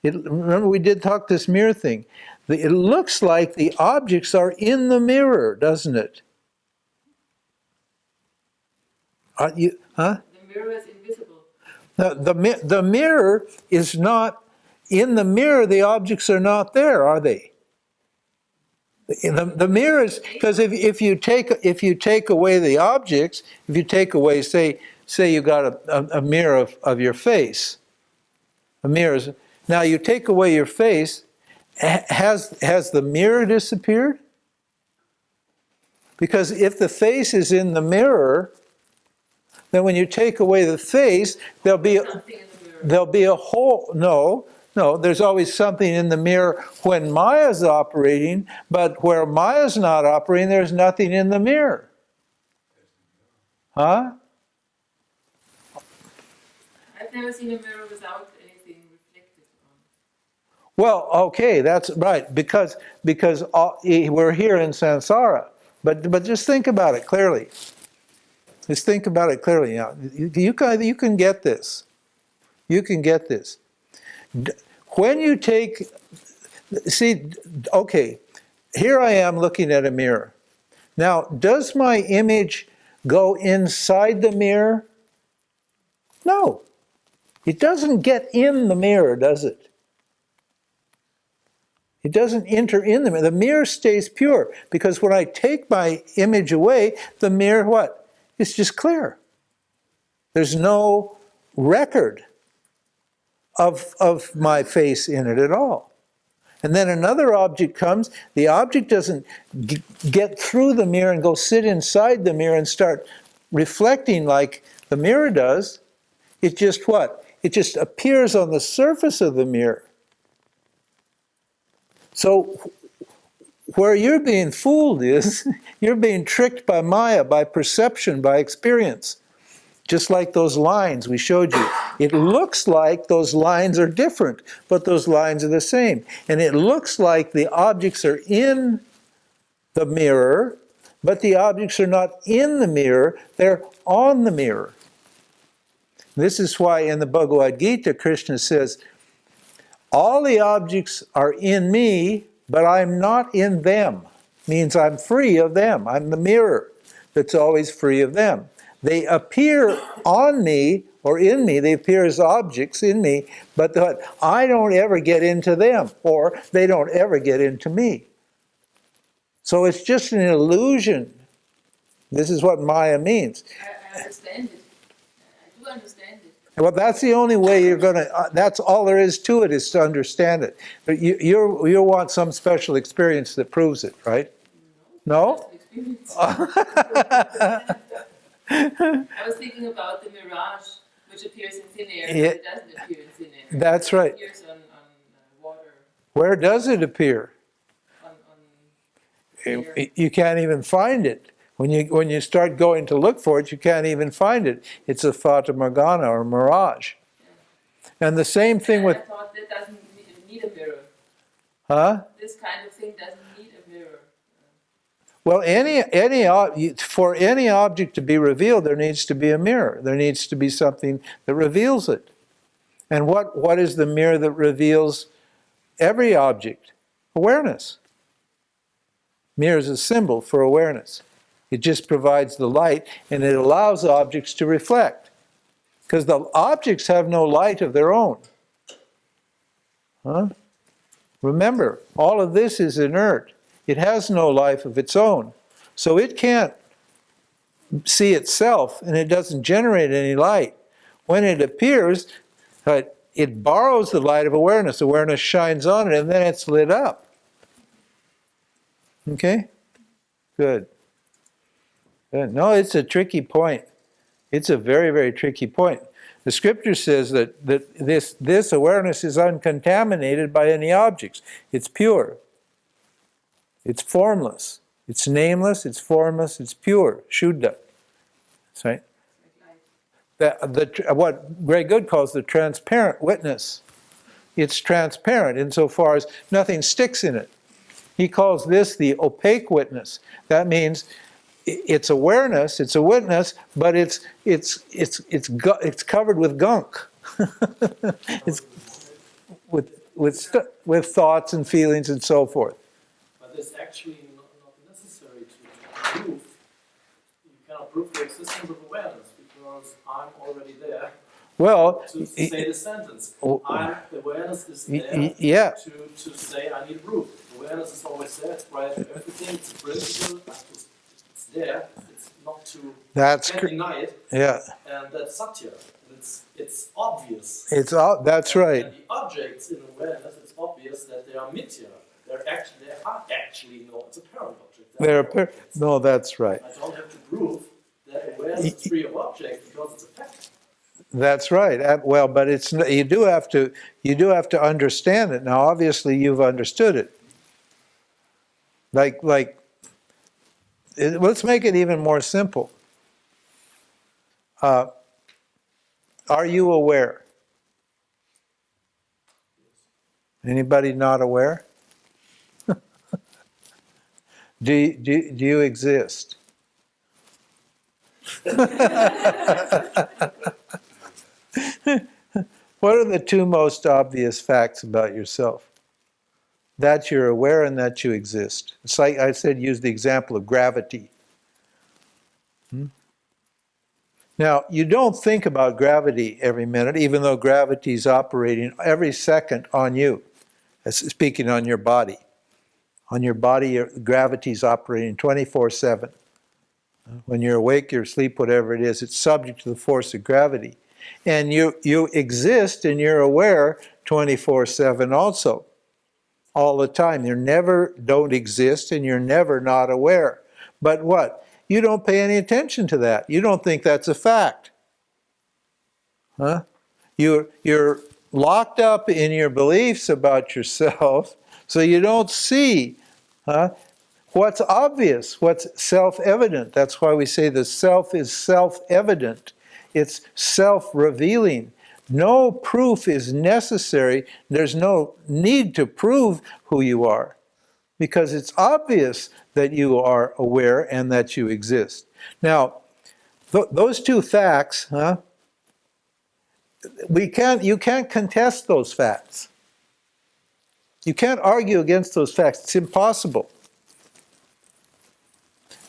[SPEAKER 1] remember we did talk this mirror thing. It looks like the objects are in the mirror, doesn't it?
[SPEAKER 6] The mirror is invisible.
[SPEAKER 1] The mirror is not, in the mirror the objects are not there, are they? The mirror is, because if you take away the objects, if you take away, say you got a mirror of your face, a mirror is, now you take away your face, has the mirror disappeared? Because if the face is in the mirror, then when you take away the face, there'll be a hole. No, there's always something in the mirror when Maya's operating, but where Maya's not operating, there's nothing in the mirror. Huh?
[SPEAKER 6] I've never seen a mirror without anything reflected on.
[SPEAKER 1] Well, okay, that's right, because we're here in samsara. But just think about it clearly. Just think about it clearly now. You can get this. You can get this. When you take, see, okay, here I am looking at a mirror. Now, does my image go inside the mirror? No. It doesn't get in the mirror, does it? It doesn't enter in the mirror. The mirror stays pure, because when I take my image away, the mirror, what? It's just clear. There's no record of my face in it at all. And then another object comes, the object doesn't get through the mirror and go sit inside the mirror and start reflecting like the mirror does. It just what? It just appears on the surface of the mirror. So where you're being fooled is, you're being tricked by Maya, by perception, by experience. Just like those lines we showed you. It looks like those lines are different, but those lines are the same. And it looks like the objects are in the mirror, but the objects are not in the mirror, they're on the mirror. This is why in the Bhagavad Gita, Krishna says, all the objects are in me, but I'm not in them. Means I'm free of them. I'm the mirror that's always free of them. They appear on me or in me, they appear as objects in me, but I don't ever get into them, or they don't ever get into me. So it's just an illusion. This is what Maya means.
[SPEAKER 6] I understand it. I do understand it.
[SPEAKER 1] Well, that's the only way you're going to, that's all there is to it, is to understand it. But you want some special experience that proves it, right? No?
[SPEAKER 6] Experience. I was thinking about the mirage, which appears in thin air, but it doesn't appear in thin air.
[SPEAKER 1] That's right.
[SPEAKER 6] It appears on water.
[SPEAKER 1] Where does it appear?
[SPEAKER 6] On air.
[SPEAKER 1] You can't even find it. When you start going to look for it, you can't even find it. It's a fata morgana or mirage. Yeah. And the same thing with...
[SPEAKER 6] I thought that doesn't need a mirror.
[SPEAKER 1] Huh?
[SPEAKER 6] This kind of thing doesn't need a mirror.
[SPEAKER 1] Well, for any object to be revealed, there needs to be a mirror. There needs to be something that reveals it. And what is the mirror that reveals every object? Awareness. Mirror is a symbol for awareness. It just provides the light, and it allows objects to reflect. Because the objects have no light of their own. Huh? Remember, all of this is inert. It has no life of its own. So it can't see itself, and it doesn't generate any light. When it appears, it borrows the light of awareness. Awareness shines on it, and then it's lit up. Okay? Good. Good. No, it's a tricky point. It's a very, very tricky point. The scripture says that this awareness is uncontaminated by any objects. It's pure. It's formless. It's nameless, it's formless, it's pure. Shuddha. That's right. What Greg Good calls the transparent witness. It's transparent insofar as nothing sticks in it. He calls this the opaque witness. That means it's awareness, it's a witness, but it's covered with gunk. It's with thoughts and feelings and so forth.
[SPEAKER 2] But it's actually not necessary to prove. You cannot prove the existence of awareness because I'm already there.
[SPEAKER 1] Well,
[SPEAKER 2] to say the sentence, awareness is there
[SPEAKER 1] yeah.
[SPEAKER 2] to say I need proof. Awareness is always there, it's right to everything, it's a principle, it's there, it's not to deny it.
[SPEAKER 1] Yeah.
[SPEAKER 2] And that's satya. It's obvious.
[SPEAKER 1] That's right.
[SPEAKER 2] And the objects in awareness, it's obvious that they are mithya. They are actually no, it's a parent object.
[SPEAKER 1] No, that's right.
[SPEAKER 2] I don't have to prove that awareness is free of objects because it's a fact.
[SPEAKER 1] That's right. Well, but you do have to understand it. Now, obviously, you've understood it. Let's make it even more simple. Are you aware? Anybody not aware? Do you exist? What are the two most obvious facts about yourself? That you're aware and that you exist. It's like I said, use the example of gravity. Now, you don't think about gravity every minute, even though gravity is operating every second on you, speaking on your body. On your body, gravity is operating 24/7. When you're awake, you're asleep, whatever it is, it's subject to the force of gravity. And you exist and you're aware 24/7 also. All the time. You never don't exist and you're never not aware. But what? You don't pay any attention to that. You don't think that's a fact. Huh? You're locked up in your beliefs about yourself, so you don't see what's obvious, what's self-evident. That's why we say the self is self-evident. It's self-revealing. No proof is necessary. There's no need to prove who you are, because it's obvious that you are aware and that you exist. Now, those two facts, you can't contest those facts. You can't argue against those facts. It's impossible.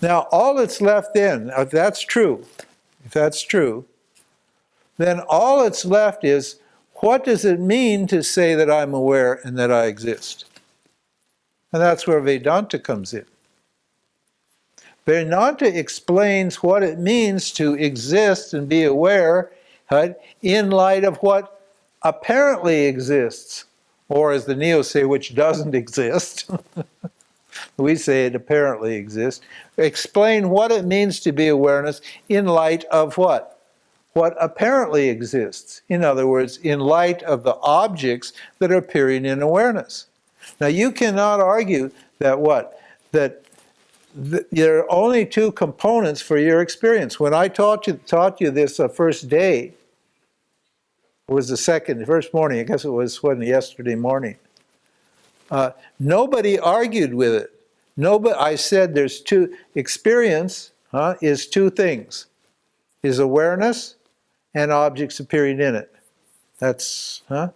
[SPEAKER 1] Now, all that's left in, if that's true, then all that's left is, what does it mean to say that I'm aware and that I exist? And that's where Vedanta comes in. Vedanta explains what it means to exist and be aware, right, in light of what apparently exists, or as the Neos say, which doesn't exist. We say it apparently exists. Explain what it means to be awareness in light of what? What apparently exists. In other words, in light of the objects that are appearing in awareness. Now you cannot argue that what? That there are only two components for your experience. When I taught you this first day, it was the first morning, I guess it was yesterday morning. Nobody argued with it. I said there's experience is two things, is awareness and objects appearing in it. That's a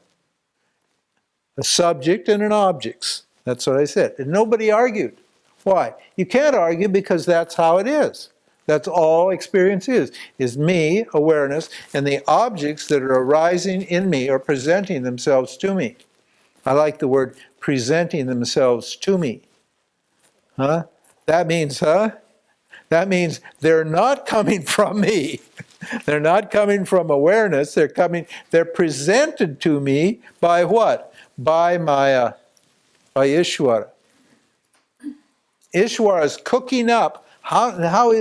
[SPEAKER 1] subject and an objects. That's what I said. And nobody argued. Why? You can't argue because that's how it is. That's all experience is me, awareness, and the objects that are arising in me or presenting themselves to me. I like the word presenting themselves to me. That means they're not coming from me. They're not coming from awareness. They're presented to me by what? By Maya, by Ishvara. Ishvara is cooking up.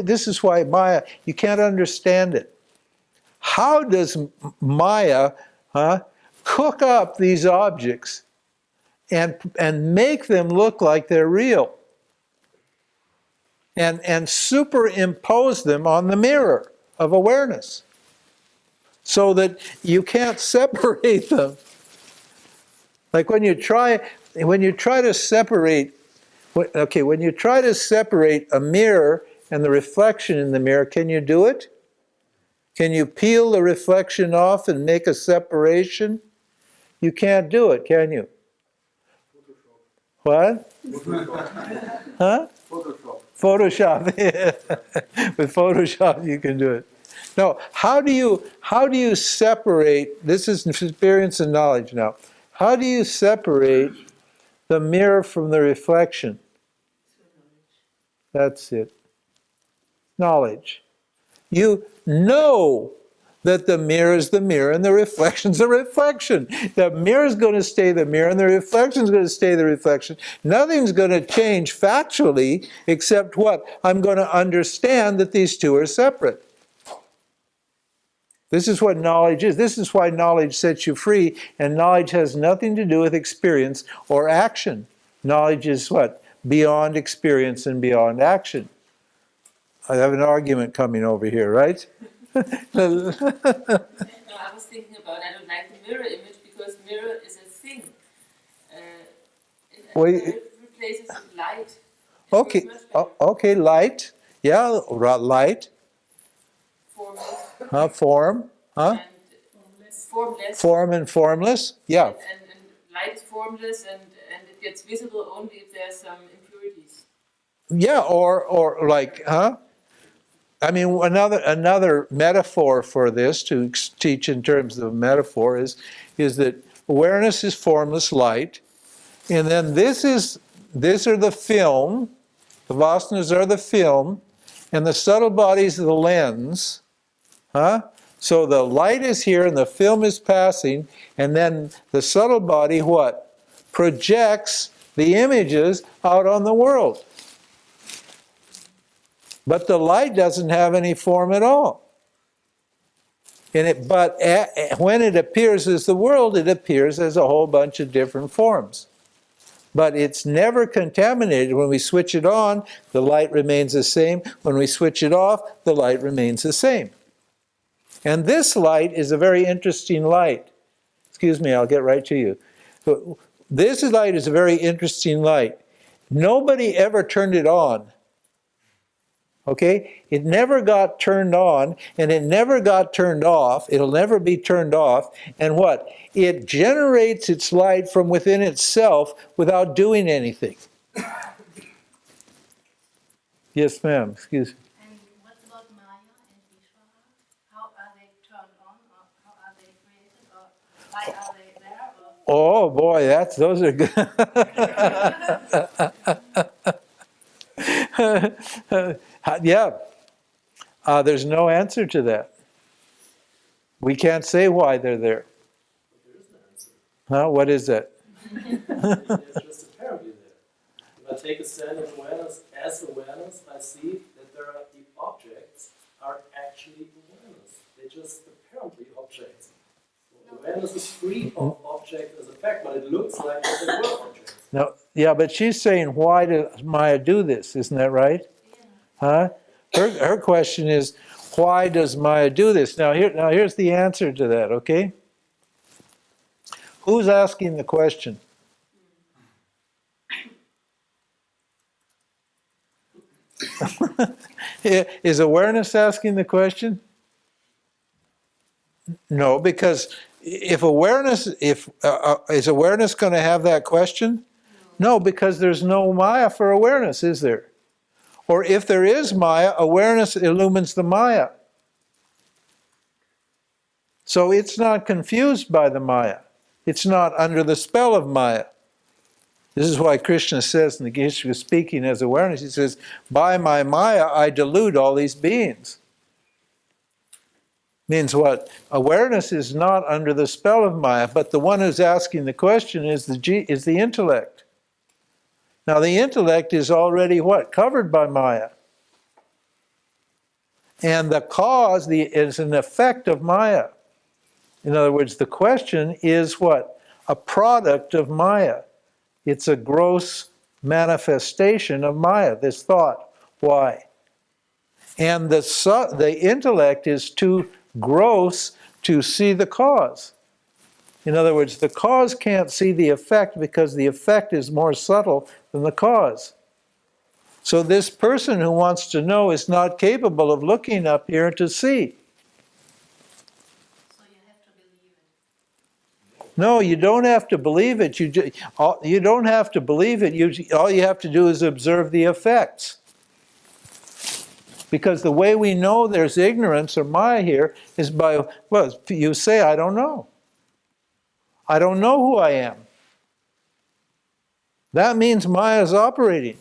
[SPEAKER 1] This is why Maya, you can't understand it. How does Maya cook up these objects and make them look like they're real? And superimpose them on the mirror of awareness so that you can't separate them. Like when you try to separate a mirror and the reflection in the mirror, can you do it? Can you peel the reflection off and make a separation? You can't do it, can you? What? Huh? Photoshop. With Photoshop you can do it. No, how do you separate, this is experience and knowledge now. How do you separate the mirror from the reflection? That's it. Knowledge. You know that the mirror is the mirror and the reflection's the reflection. The mirror is going to stay the mirror and the reflection is going to stay the reflection. Nothing's going to change factually except what? I'm going to understand that these two are separate. This is what knowledge is. This is why knowledge sets you free, and knowledge has nothing to do with experience or action. Knowledge is what? Beyond experience and beyond action. I have an argument coming over here, right?
[SPEAKER 6] No, I was thinking about, I don't like the mirror image because mirror is a thing. It replaces light.
[SPEAKER 1] Okay, okay, light. Yeah, light.
[SPEAKER 6] Formless.
[SPEAKER 1] Form.
[SPEAKER 6] And formless.
[SPEAKER 1] Form and formless. Yeah.
[SPEAKER 6] And light is formless and it gets visible only if there's some impurities.
[SPEAKER 1] Yeah, or like, I mean, another metaphor for this, to teach in terms of metaphor, is that awareness is formless light, and then these are the film, the vasanas are the film, and the subtle bodies are the lens. So the light is here and the film is passing, and then the subtle body, what? Projects the images out on the world. But the light doesn't have any form at all. But when it appears as the world, it appears as a whole bunch of different forms. But it's never contaminated. When we switch it on, the light remains the same. When we switch it off, the light remains the same. And this light is a very interesting light. Excuse me, I'll get right to you. This light is a very interesting light. Nobody ever turned it on. Okay? It never got turned on, and it never got turned off. It'll never be turned off. And what? It generates its light from within itself without doing anything. Yes, ma'am. Excuse me.
[SPEAKER 7] And what about Maya and Ishvara? How are they turned on, or how are they created, or why are they there? Or
[SPEAKER 1] Oh boy, those are good. Yeah, there's no answer to that. We can't say why they're there.
[SPEAKER 2] But there is an answer.
[SPEAKER 1] Huh? What is that?
[SPEAKER 2] They're just apparently there. If I take a stand in awareness as awareness, I see that there are the objects are actually awareness. They're just apparently objects. So awareness is free of object as a fact, but it looks like that they were objects.
[SPEAKER 1] No, yeah, but she's saying, why does Maya do this? Isn't that right? Huh? Her question is, why does Maya do this? Now here's the answer to that, okay? Who's asking the question? Is awareness asking the question? No, because is awareness going to have that question? No, because there's no Maya for awareness, is there? Or if there is Maya, awareness illumines the Maya. So it's not confused by the Maya. It's not under the spell of Maya. This is why Krishna says in the Gita, speaking as awareness, he says, by my Maya I delude all these beings. Means what? Awareness is not under the spell of Maya, but the one who's asking the question is the intellect. Now the intellect is already what? Covered by Maya. And the cause is an effect of Maya. In other words, the question is what? A product of Maya. It's a gross manifestation of Maya, this thought. Why? And the intellect is too gross to see the cause. In other words, the cause can't see the effect because the effect is more subtle than the cause. So this person who wants to know is not capable of looking up here to see.
[SPEAKER 7] so you have to believe it.
[SPEAKER 1] No, you don't have to believe it. You don't have to believe it. All you have to do is observe the effects. Because the way we know there's ignorance or Maya here is by, well, you say, I don't know. I don't know who I am. That means Maya is operating.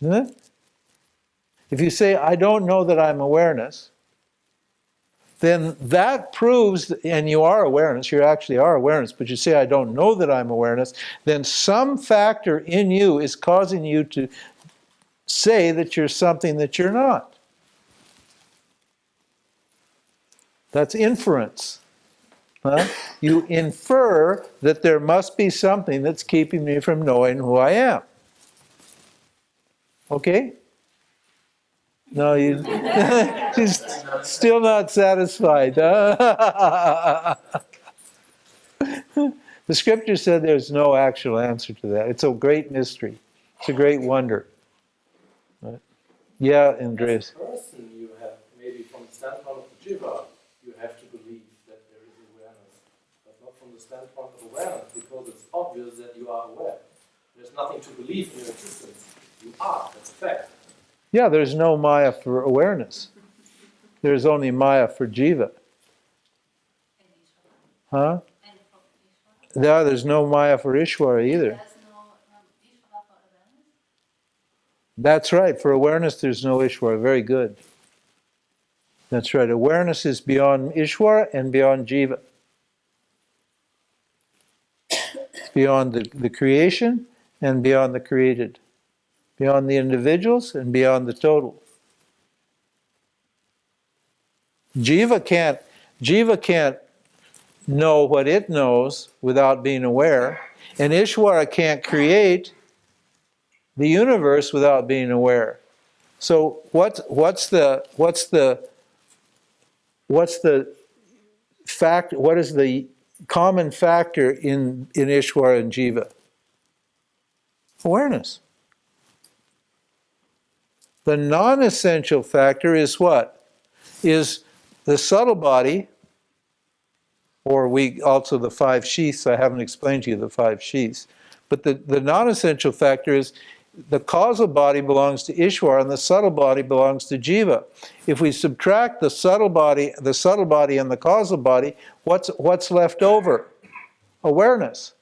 [SPEAKER 1] Isn't it? If you say, I don't know that I'm awareness, then that proves, and you are awareness, you actually are awareness, but you say, I don't know that I'm awareness, then some factor in you is causing you to say that you're something that you're not. That's inference. Huh? You infer that there must be something that's keeping me from knowing who I am. Okay? No, she's still not satisfied. The scripture said there's no actual answer to that. It's a great mystery. It's a great wonder. Right? Yeah, Andreas.
[SPEAKER 2] As a person, you have, maybe from the standpoint of the jiva, you have to believe that there is awareness. But not from the standpoint of awareness, because it's obvious that you are aware. There's nothing to believe in your existence. You are, that's a fact.
[SPEAKER 1] Yeah, there's no Maya for awareness. There's only Maya for jiva.
[SPEAKER 7] And Ishvara.
[SPEAKER 1] Huh?
[SPEAKER 7] And for Ishvara.
[SPEAKER 1] Yeah, there's no Maya for Ishvara either.
[SPEAKER 7] There's no Ishvara for awareness.
[SPEAKER 1] That's right. For awareness, there's no Ishvara. Very good. That's right. Awareness is beyond Ishvara and beyond jiva. It's beyond the creation and beyond the created. Beyond the individuals and beyond the total. Jiva can't know what it knows without being aware, and Ishvara can't create the universe without being aware. So what's the fact? What is the common factor in Ishvara and Jiva? Awareness. The non-essential factor is what? Is the subtle body, or also the 5 sheaths. I haven't explained to you the 5 sheaths. But the non-essential factor is the causal body belongs to Ishvara and the subtle body belongs to Jiva. If we subtract the subtle body and the causal body, what's left over? Awareness.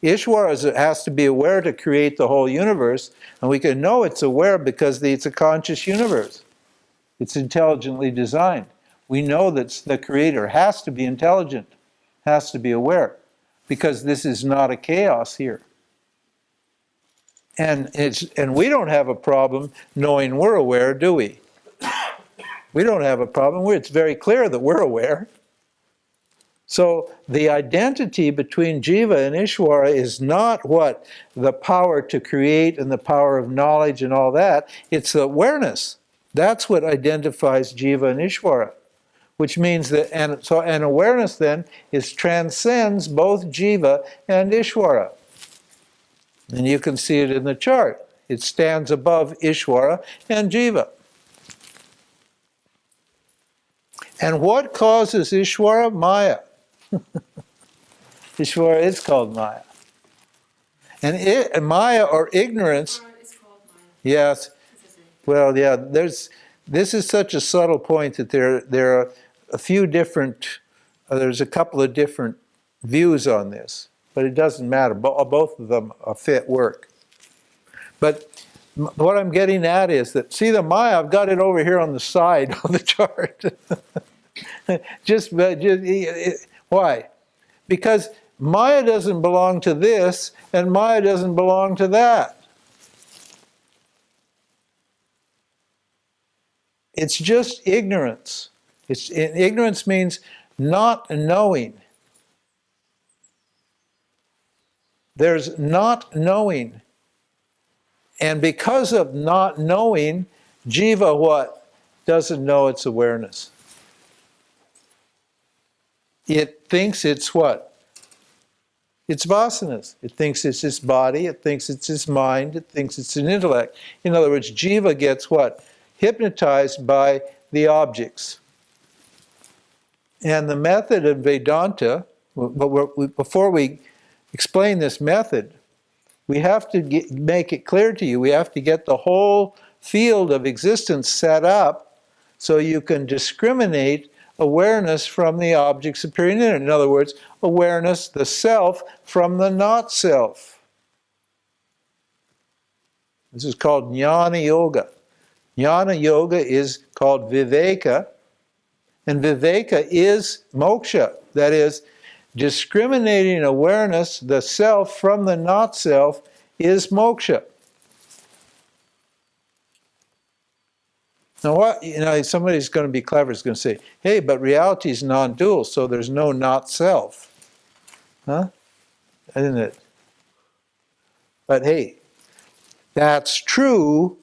[SPEAKER 1] Ishvara has to be aware to create the whole universe, and we can know it's aware because it's a conscious universe. It's intelligently designed. We know that the creator has to be intelligent, has to be aware, because this is not a chaos here. And we don't have a problem knowing we're aware, do we? We don't have a problem. It's very clear that we're aware. So the identity between Jiva and Ishvara is not what? The power to create and the power of knowledge and all that. It's the awareness. That's what identifies Jiva and Ishvara. Which means that, and awareness then transcends both Jiva and Ishvara. And you can see it in the chart. It stands above Ishvara and Jiva. And what causes Ishvara? Maya. Ishvara is called Maya. And Maya, or ignorance, yes, well, yeah, this is such a subtle point that there are a few different, there's a couple of different views on this, but it doesn't matter. Both of them work. But what I'm getting at is that, see the Maya, I've got it over here on the side of the chart. Why? Because Maya doesn't belong to this, and Maya doesn't belong to that. It's just ignorance. Ignorance means not knowing. There's not knowing. And because of not knowing, Jiva what? Doesn't know its awareness. It thinks it's what? It's vasanas. It thinks it's its body, it thinks it's its mind, it thinks it's an intellect. In other words, Jiva gets what? Hypnotized by the objects. And the method of Vedanta, before we explain this method, we have to make it clear to you, we have to get the whole field of existence set up so you can discriminate awareness from the objects appearing in it. In other words, awareness, the self, from the not self. This is called Jnana Yoga. Jnana Yoga is called Viveka, and Viveka is moksha. That is, discriminating awareness, the self from the not self, is moksha. Now what, somebody's going to be clever, is going to say, hey, but reality is non-dual, so there's no not self. Huh? Isn't it? But hey, that's true,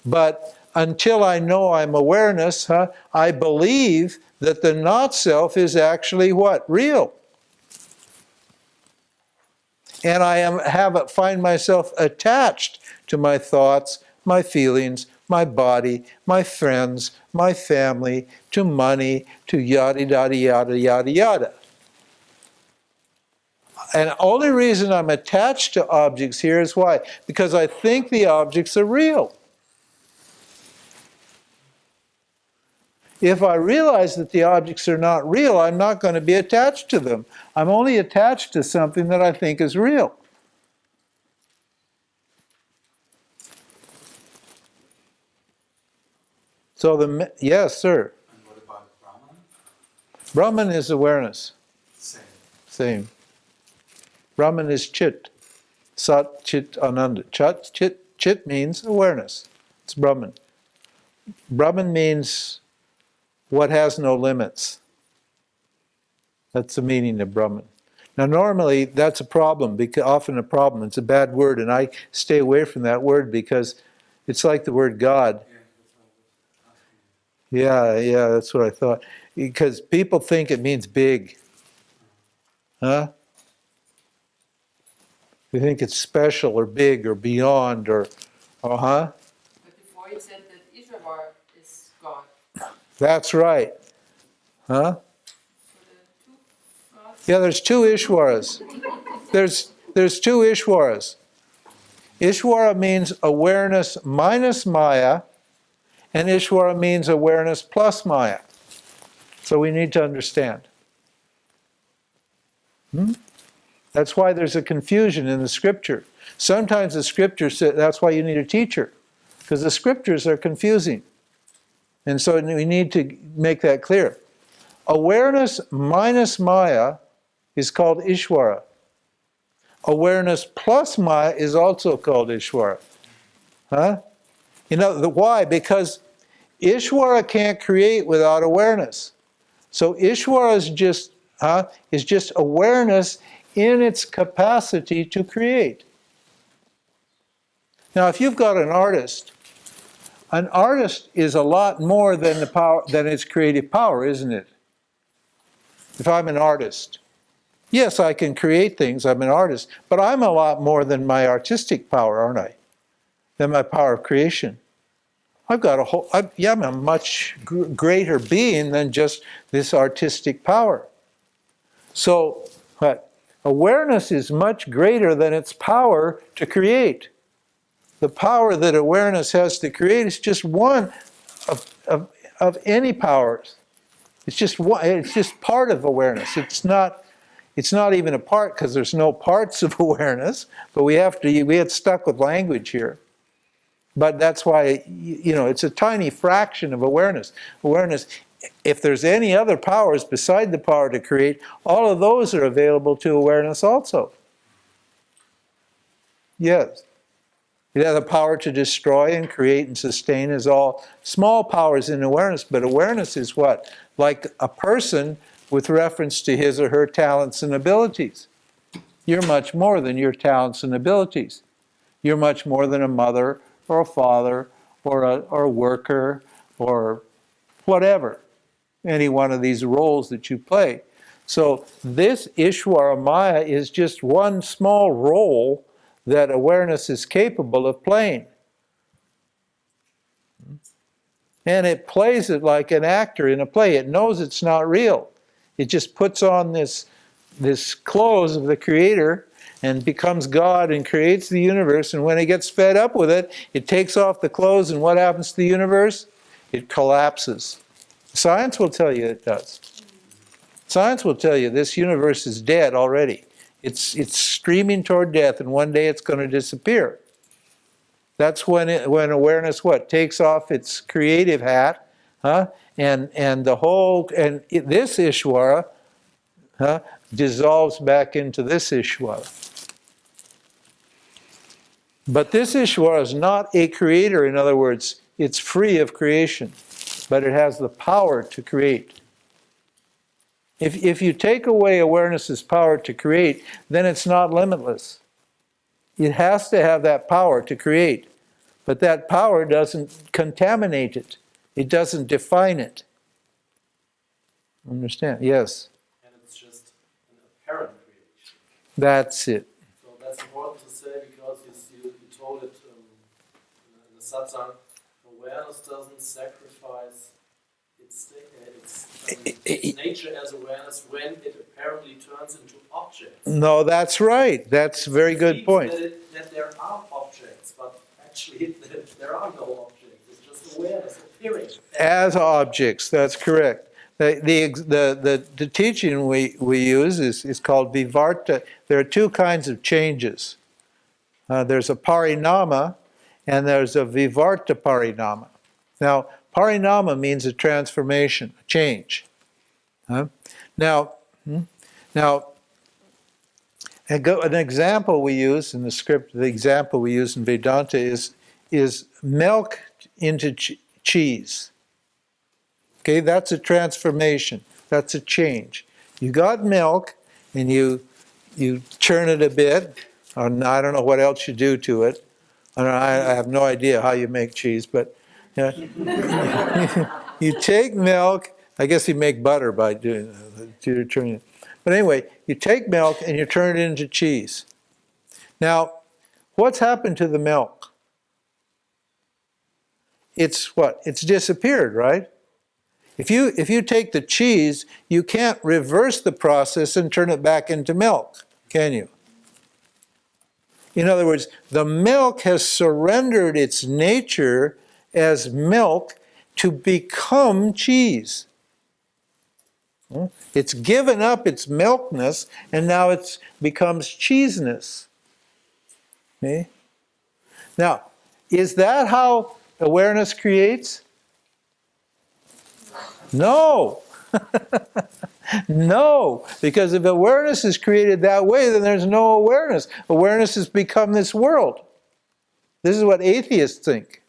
[SPEAKER 1] but until I know I'm awareness, I believe that the not self is actually what? Real. And I find myself attached to my thoughts, my feelings, my body, my friends, my family, to money, to yada, yada, yada, yada, yada. And the only reason I'm attached to objects here is why? Because I think the objects are real. If I realize that the objects are not real, I'm not going to be attached to them. I'm only attached to something that I think is real. So yes, sir.
[SPEAKER 5] And what about Brahman?
[SPEAKER 1] Brahman is awareness. Same. Brahman is Chit. Sat, Chit, Ananda. Chit means awareness. It's Brahman. Brahman means what has no limits. That's the meaning of Brahman. Now normally that's a problem, because often a problem. It's a bad word, and I stay away from that word because it's like the word God. Yeah, that's what I thought. Because people think it means big. Huh? They think it's special or big or beyond or,
[SPEAKER 6] But before you said that Ishwar is God.
[SPEAKER 1] That's right. Huh?
[SPEAKER 6] So the two gods.
[SPEAKER 1] Yeah, there's two Ishwaras. There's two Ishwaras. Ishwara means awareness minus Maya, and Ishwara means awareness plus Maya. So we need to understand. That's why there's a confusion in the scripture. Sometimes the scripture says, that's why you need a teacher, because the scriptures are confusing. And so we need to make that clear. Awareness minus Maya is called Ishwara. Awareness plus Maya is also called Ishwara. Huh? You know, why? Because Ishwara can't create without awareness. So Ishwara is just awareness in its capacity to create. Now, if you've got an artist is a lot more than the power, than its creative power, isn't it? If I'm an artist, yes, I can create things, I'm an artist, but I'm a lot more than my artistic power, aren't I? Than my power of creation. I've got I'm a much greater being than just this artistic power. So, awareness is much greater than its power to create. The power that awareness has to create is just one of any powers. It's just one, it's just part of awareness. It's not even a part, because there's no parts of awareness, but we get stuck with language here. But that's why, it's a tiny fraction of awareness. Awareness, if there's any other powers beside the power to create, all of those are available to awareness also. Yes. It has the power to destroy and create and sustain is all small powers in awareness, but awareness is what? Like a person with reference to his or her talents and abilities. You're much more than your talents and abilities. You're much more than a mother or a father or a worker or whatever. Any one of these roles that you play. So this Ishwara Maya is just one small role that awareness is capable of playing. And it plays it like an actor in a play. It knows it's not real. It just puts on this clothes of the creator and becomes God and creates the universe. And when it gets fed up with it, it takes off the clothes, and what happens to the universe? It collapses. Science will tell you it does. Science will tell you this universe is dead already. It's streaming toward death, and one day it's going to disappear. That's when awareness takes off its creative hat, and this Ishwara dissolves back into this Ishwara. But this Ishwara is not a creator. In other words, it's free of creation, but it has the power to create. If you take away awareness's power to create, then it's not limitless. It has to have that power to create, but that power doesn't contaminate it. It doesn't define it. Understand? Yes.
[SPEAKER 2] And it's just an apparent creation.
[SPEAKER 1] That's it.
[SPEAKER 2] So that's important to say, because you told it in the satsang, awareness doesn't sacrifice its nature as awareness when it apparently turns into objects.
[SPEAKER 1] No, that's right. That's a very good point.
[SPEAKER 2] That there are objects, but actually there are no objects. It's just awareness appearing
[SPEAKER 1] As objects, that's correct. The teaching we use is called vivarta. There are two kinds of changes. There's a parinama and there's a vivarta parinama. Now, parinama means a transformation, a change. Now, an example we use in the script, the example we use in Vedanta is milk into cheese. Okay, that's a transformation. That's a change. You got milk, and you churn it a bit, or I don't know what else you do to it. I have no idea how you make cheese, but you take milk. I guess you make butter by doing turning it. But anyway, you take milk and you turn it into cheese. Now, what's happened to the milk? It's what? It's disappeared, right? If you take the cheese, you can't reverse the process and turn it back into milk, can you? In other words, the milk has surrendered its nature as milk to become cheese. It's given up its milkness, and now it becomes cheeseness. Okay? Now, is that how awareness creates? No. No, because if awareness is created that way, then there's no awareness. Awareness has become this world. This is what atheists think.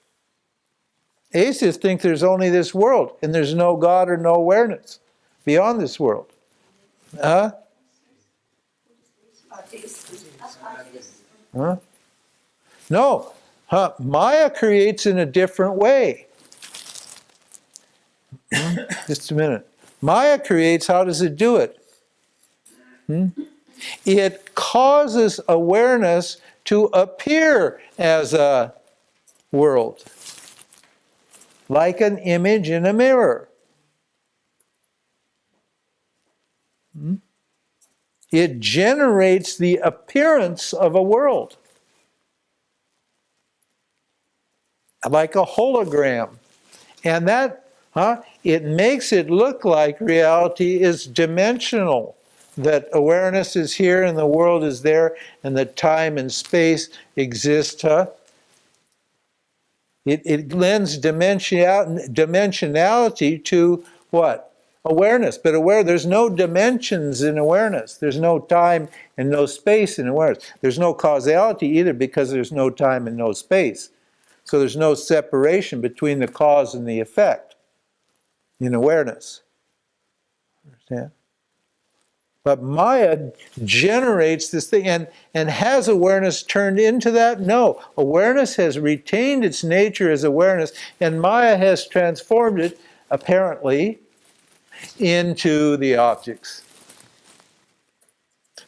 [SPEAKER 1] Atheists think there's only this world, and there's no God or no awareness beyond this world. Huh? Huh? No. Huh? Maya creates in a different way. Just a minute. Maya creates, how does it do it? It causes awareness to appear as a world, like an image in a mirror. It generates the appearance of a world, like a hologram. And that, it makes it look like reality is dimensional, that awareness is here and the world is there and that time and space exist. It lends dimensionality to what? Awareness. But there's no dimensions in awareness. There's no time and no space in awareness. There's no causality either, because there's no time and no space. So there's no separation between the cause and the effect in awareness. Understand? But Maya generates this thing, and has awareness turned into that? No. Awareness has retained its nature as awareness, and Maya has transformed it, apparently, into the objects.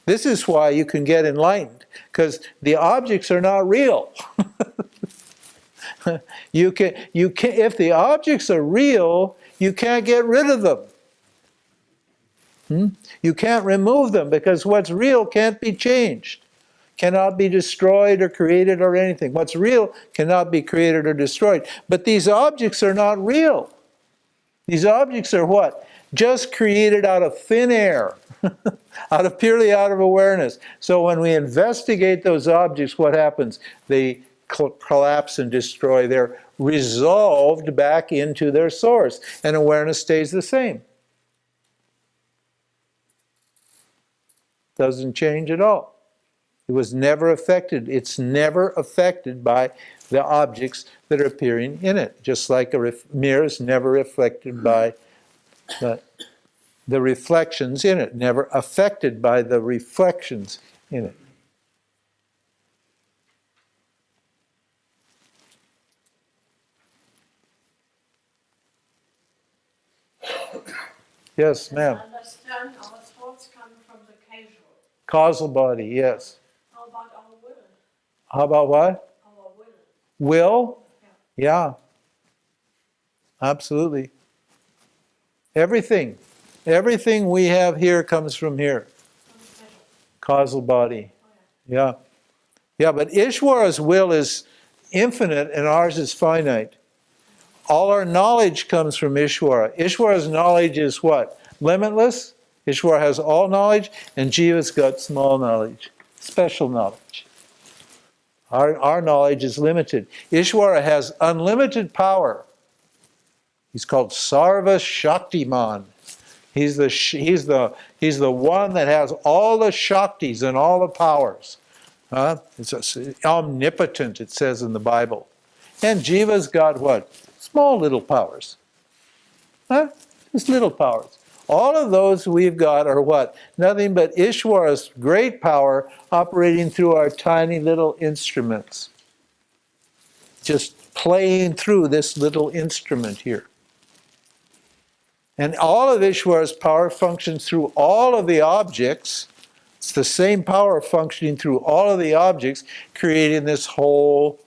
[SPEAKER 1] This is why you can get enlightened, because the objects are not real. If the objects are real, you can't get rid of them. You can't remove them, because what's real can't be changed, cannot be destroyed or created or anything. What's real cannot be created or destroyed. But these objects are not real. These objects are what? Just created out of thin air, purely out of awareness. So when we investigate those objects, what happens? They collapse and destroy. They're resolved back into their source, and awareness stays the same. Doesn't change at all. It was never affected. It's never affected by the objects that are appearing in it. Just like a mirror is never reflected by the reflections in it. Never affected by the reflections in it. Yes, ma'am.
[SPEAKER 7] I understand our thoughts come from the
[SPEAKER 1] Causal body, yes.
[SPEAKER 7] How about our will?
[SPEAKER 1] How about what?
[SPEAKER 7] Our will.
[SPEAKER 1] Will? Yeah. Absolutely. Everything we have here comes from here. Causal body. Yeah. Yeah, but Ishwara's will is infinite and ours is finite. All our knowledge comes from Ishwara. Ishwara's knowledge is what? Limitless. Ishwara has all knowledge, and Jiva's got small knowledge, special knowledge. Our knowledge is limited. Ishwara has unlimited power. He's called Sarva Shaktiman. He's the one that has all the Shaktis and all the powers. It's omnipotent, it says in the Bible. And Jiva's got what? Small little powers. Huh? Just little powers. All of those we've got are what? Nothing but Ishwara's great power operating through our tiny little instruments. Just playing through this little instrument here. And all of Ishwara's power functions through all of the objects. It's the same power functioning through all of the objects, creating this whole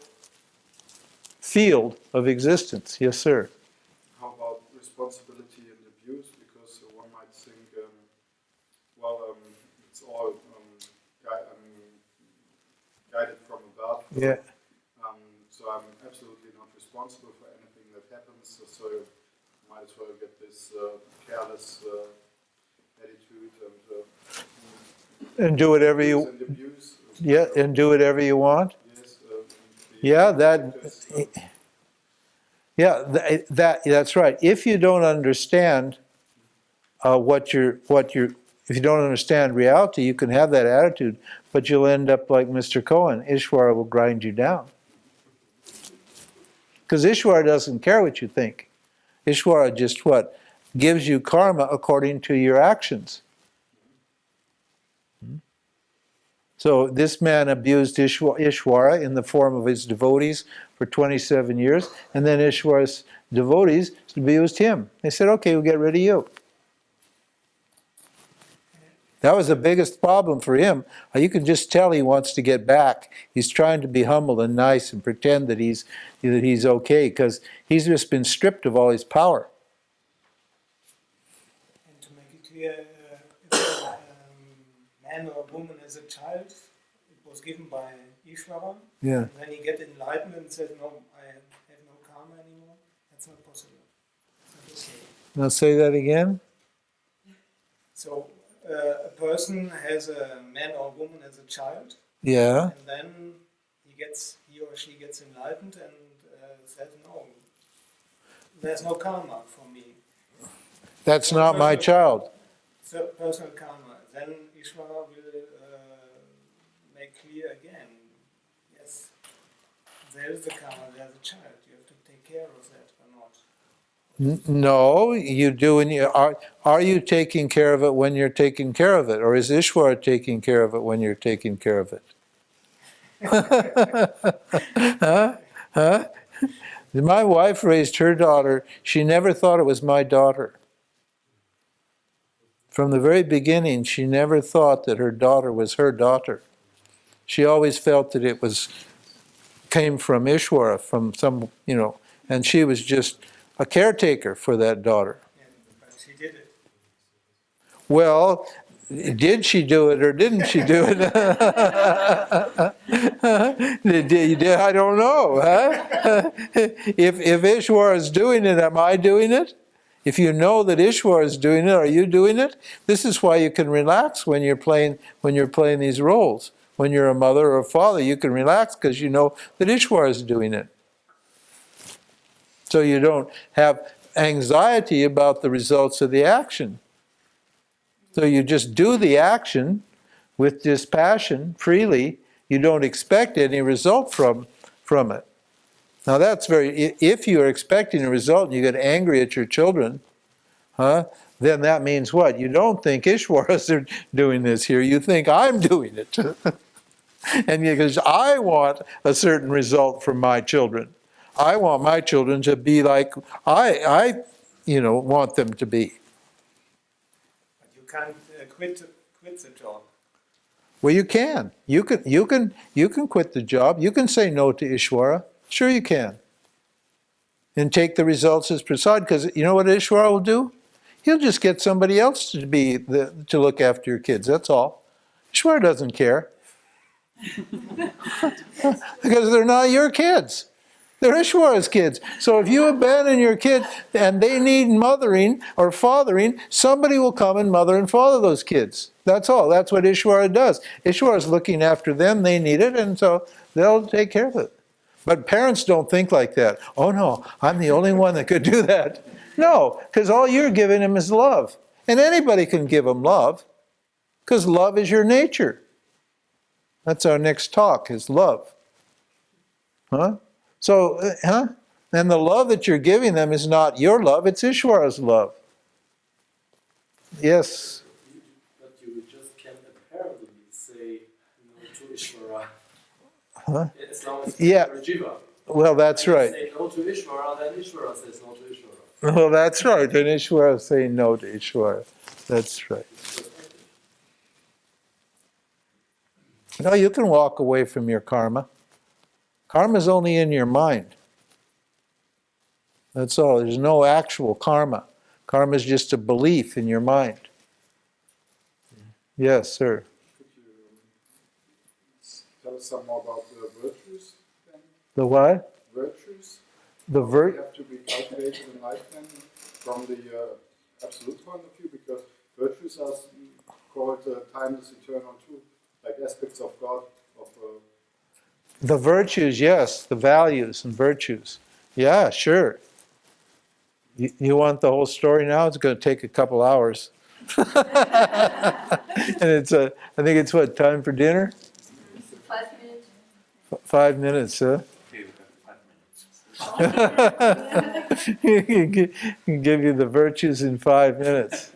[SPEAKER 1] field of existence. Yes, sir.
[SPEAKER 3] How about responsibility and abuse? Because one might think, it's all guided from above.
[SPEAKER 1] Yeah.
[SPEAKER 3] So I'm absolutely not responsible for anything that happens. So you might as well get this careless attitude
[SPEAKER 1] And do whatever you.
[SPEAKER 3] and abuse.
[SPEAKER 1] Yeah, and do whatever you want.
[SPEAKER 3] Yes.
[SPEAKER 1] Yeah, that's right. If you don't understand if you don't understand reality, you can have that attitude, but you'll end up like Mr. Cohen. Ishwara will grind you down. Because Ishwara doesn't care what you think. Ishwara just what? Gives you karma according to your actions. So this man abused Ishwara in the form of his devotees for 27 years, and then Ishwara's devotees abused him. They said, okay, we'll get rid of you. That was the biggest problem for him. You can just tell he wants to get back. He's trying to be humble and nice and pretend that he's okay, because he's just been stripped of all his power.
[SPEAKER 2] And to make it clear, if a man or a woman as a child, it was given by Ishvara.
[SPEAKER 1] Yeah.
[SPEAKER 2] And then he get enlightened and said, no, I have no karma anymore. That's not possible. It's not okay.
[SPEAKER 1] Now say that again.
[SPEAKER 2] So a person has a man or woman as a child,
[SPEAKER 1] Yeah.
[SPEAKER 2] and then he or she gets enlightened and says, no, there's no karma for me.
[SPEAKER 1] That's not my child.
[SPEAKER 2] So personal karma. Then Ishvara will make clear again, yes, there is the karma, there's a child. You have to take care of that or not.
[SPEAKER 1] No, you do. And are you taking care of it when you're taking care of it, or is Ishwara taking care of it when you're taking care of it? Huh? My wife raised her daughter. She never thought it was my daughter. From the very beginning, she never thought that her daughter was her daughter. She always felt that it came from Ishwara, from some, and she was just a caretaker for that daughter.
[SPEAKER 2] Yeah, but she did it.
[SPEAKER 1] Well, did she do it or didn't she do it? I don't know. Huh? If Ishwara is doing it, am I doing it? If you know that Ishwara is doing it, are you doing it? This is why you can relax when you're playing these roles. When you're a mother or a father, you can relax because you know that Ishwara is doing it. So you don't have anxiety about the results of the action. So you just do the action with dispassion, freely. You don't expect any result from it. Now that's if you're expecting a result and you get angry at your children, then that means what? You don't think Ishwara's doing this here, you think I'm doing it. And because I want a certain result from my children. I want my children to be like I want them to be.
[SPEAKER 2] But you can't quit the job.
[SPEAKER 1] Well, you can. You can quit the job. You can say no to Ishwara. Sure you can. And take the results as prasad, because you know what Ishwara will do? He'll just get somebody else to look after your kids, that's all. Ishwara doesn't care. Because they're not your kids. They're Ishwara's kids. So if you abandon your kid and they need mothering or fathering, somebody will come and mother and father those kids. That's all. That's what Ishwara does. Ishwara's looking after them. They need it, and so they'll take care of it. But parents don't think like that. Oh no, I'm the only one that could do that. No, because all you're giving them is love. And anybody can give them love, because love is your nature. That's our next talk, is love. Huh? So, And the love that you're giving them is not your love, it's Ishvara's love. Yes?
[SPEAKER 2] But you just can apparently say no to Ishvara.
[SPEAKER 1] Huh?
[SPEAKER 2] As long as
[SPEAKER 1] Yeah.
[SPEAKER 2] you're a jiva.
[SPEAKER 1] Well, that's right.
[SPEAKER 2] Say no to Ishvara, then Ishvara says no to Ishvara.
[SPEAKER 1] Well, that's right. And Ishvara is saying no to Ishvara. That's right. No, you can walk away from your karma. Karma is only in your mind. That's all. There's no actual karma. Karma is just a belief in your mind. Yes, sir.
[SPEAKER 3] Could you tell us some more about the virtues then?
[SPEAKER 1] The what?
[SPEAKER 3] Virtues?
[SPEAKER 1] The
[SPEAKER 3] They have to be cultivated in life then from the absolute point of view, because virtues are called timeless, eternal too, like aspects of God, of
[SPEAKER 1] The virtues, yes, the values and virtues. Yeah, sure. You want the whole story now? It's going to take a couple hours. And it's I think it's what, time for dinner?
[SPEAKER 7] 5 minutes.
[SPEAKER 1] 5 minutes, huh? He can give you the virtues in 5 minutes.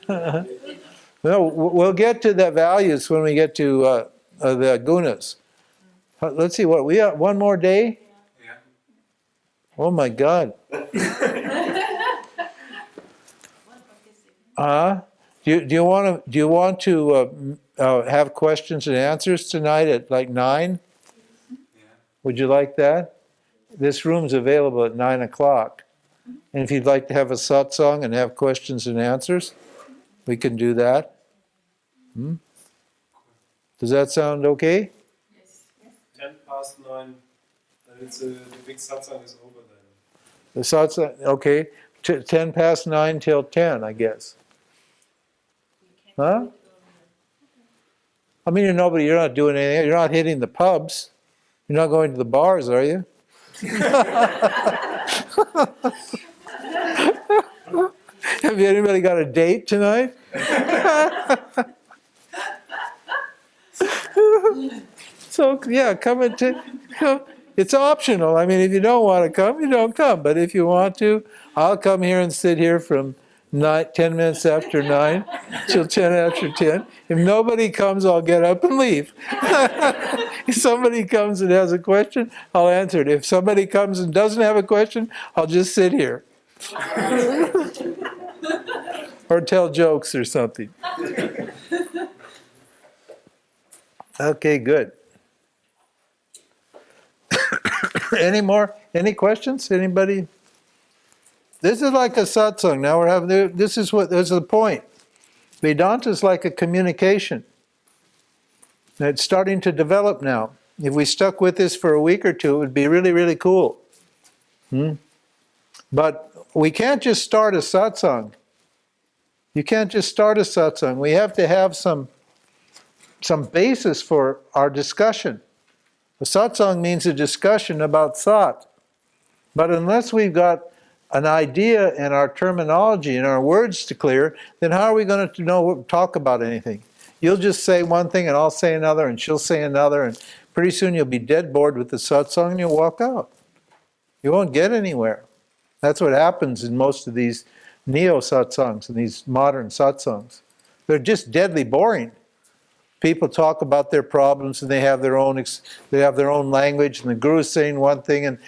[SPEAKER 1] No, we'll get to the values when we get to the gunas. Let's see, what, we got one more day?
[SPEAKER 5] Yeah.
[SPEAKER 1] Oh my God. Do you want to have questions and answers tonight at like 9?
[SPEAKER 5] Yeah.
[SPEAKER 1] Would you like that? This room's available at 9 o'clock. And if you'd like to have a satsang and have questions and answers, we can do that. Does that sound okay?
[SPEAKER 2] 9:10, then it's the big satsang is over then.
[SPEAKER 1] The satsang, okay. 10 past 9 till 10, I guess. Huh? I mean, you're not doing anything. You're not hitting the pubs. You're not going to the bars, are you? Have anybody got a date tonight? So, yeah, come and it's optional. I mean, if you don't want to come, you don't come. But if you want to, I'll come here and sit here from 10 minutes after 9 till 10 after 10. If nobody comes, I'll get up and leave. If somebody comes and has a question, I'll answer it. If somebody comes and doesn't have a question, I'll just sit here. Or tell jokes or something. Okay, good. Any questions? Anybody? This is like a satsang. Now we're having, this is the point. Vedanta is like a communication. And it's starting to develop now. If we stuck with this for a week or two, it would be really, really cool. But we can't just start a satsang. You can't just start a satsang. We have to have some basis for our discussion. A satsang means a discussion about sat. But unless we've got an idea and our terminology and our words to clear, then how are we going to talk about anything? You'll just say one thing and I'll say another and she'll say another, and pretty soon you'll be dead bored with the satsang and you'll walk out. You won't get anywhere. That's what happens in most of these neo-satsangs and these modern satsangs. They're just deadly boring. People talk about their problems and they have their own language, and the guru's saying one thing, and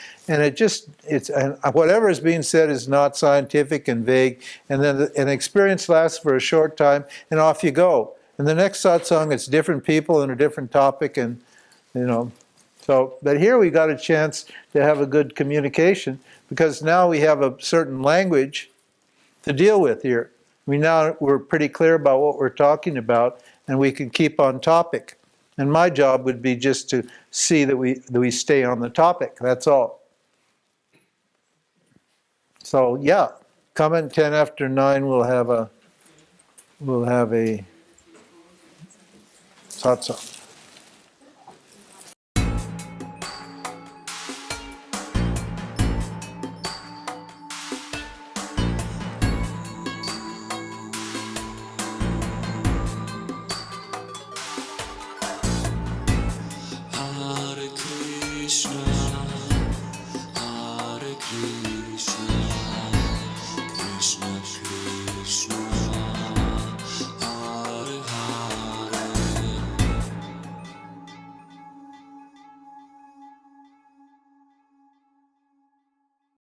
[SPEAKER 1] whatever is being said is not scientific and vague, and then an experience lasts for a short time and off you go. And the next satsang, it's different people and a different topic, and but here we got a chance to have a good communication, because now we have a certain language to deal with here. We're pretty clear about what we're talking about, and we can keep on topic. And my job would be just to see that we stay on the topic. That's all. So yeah, come at 10 after 9. We'll have a satsang.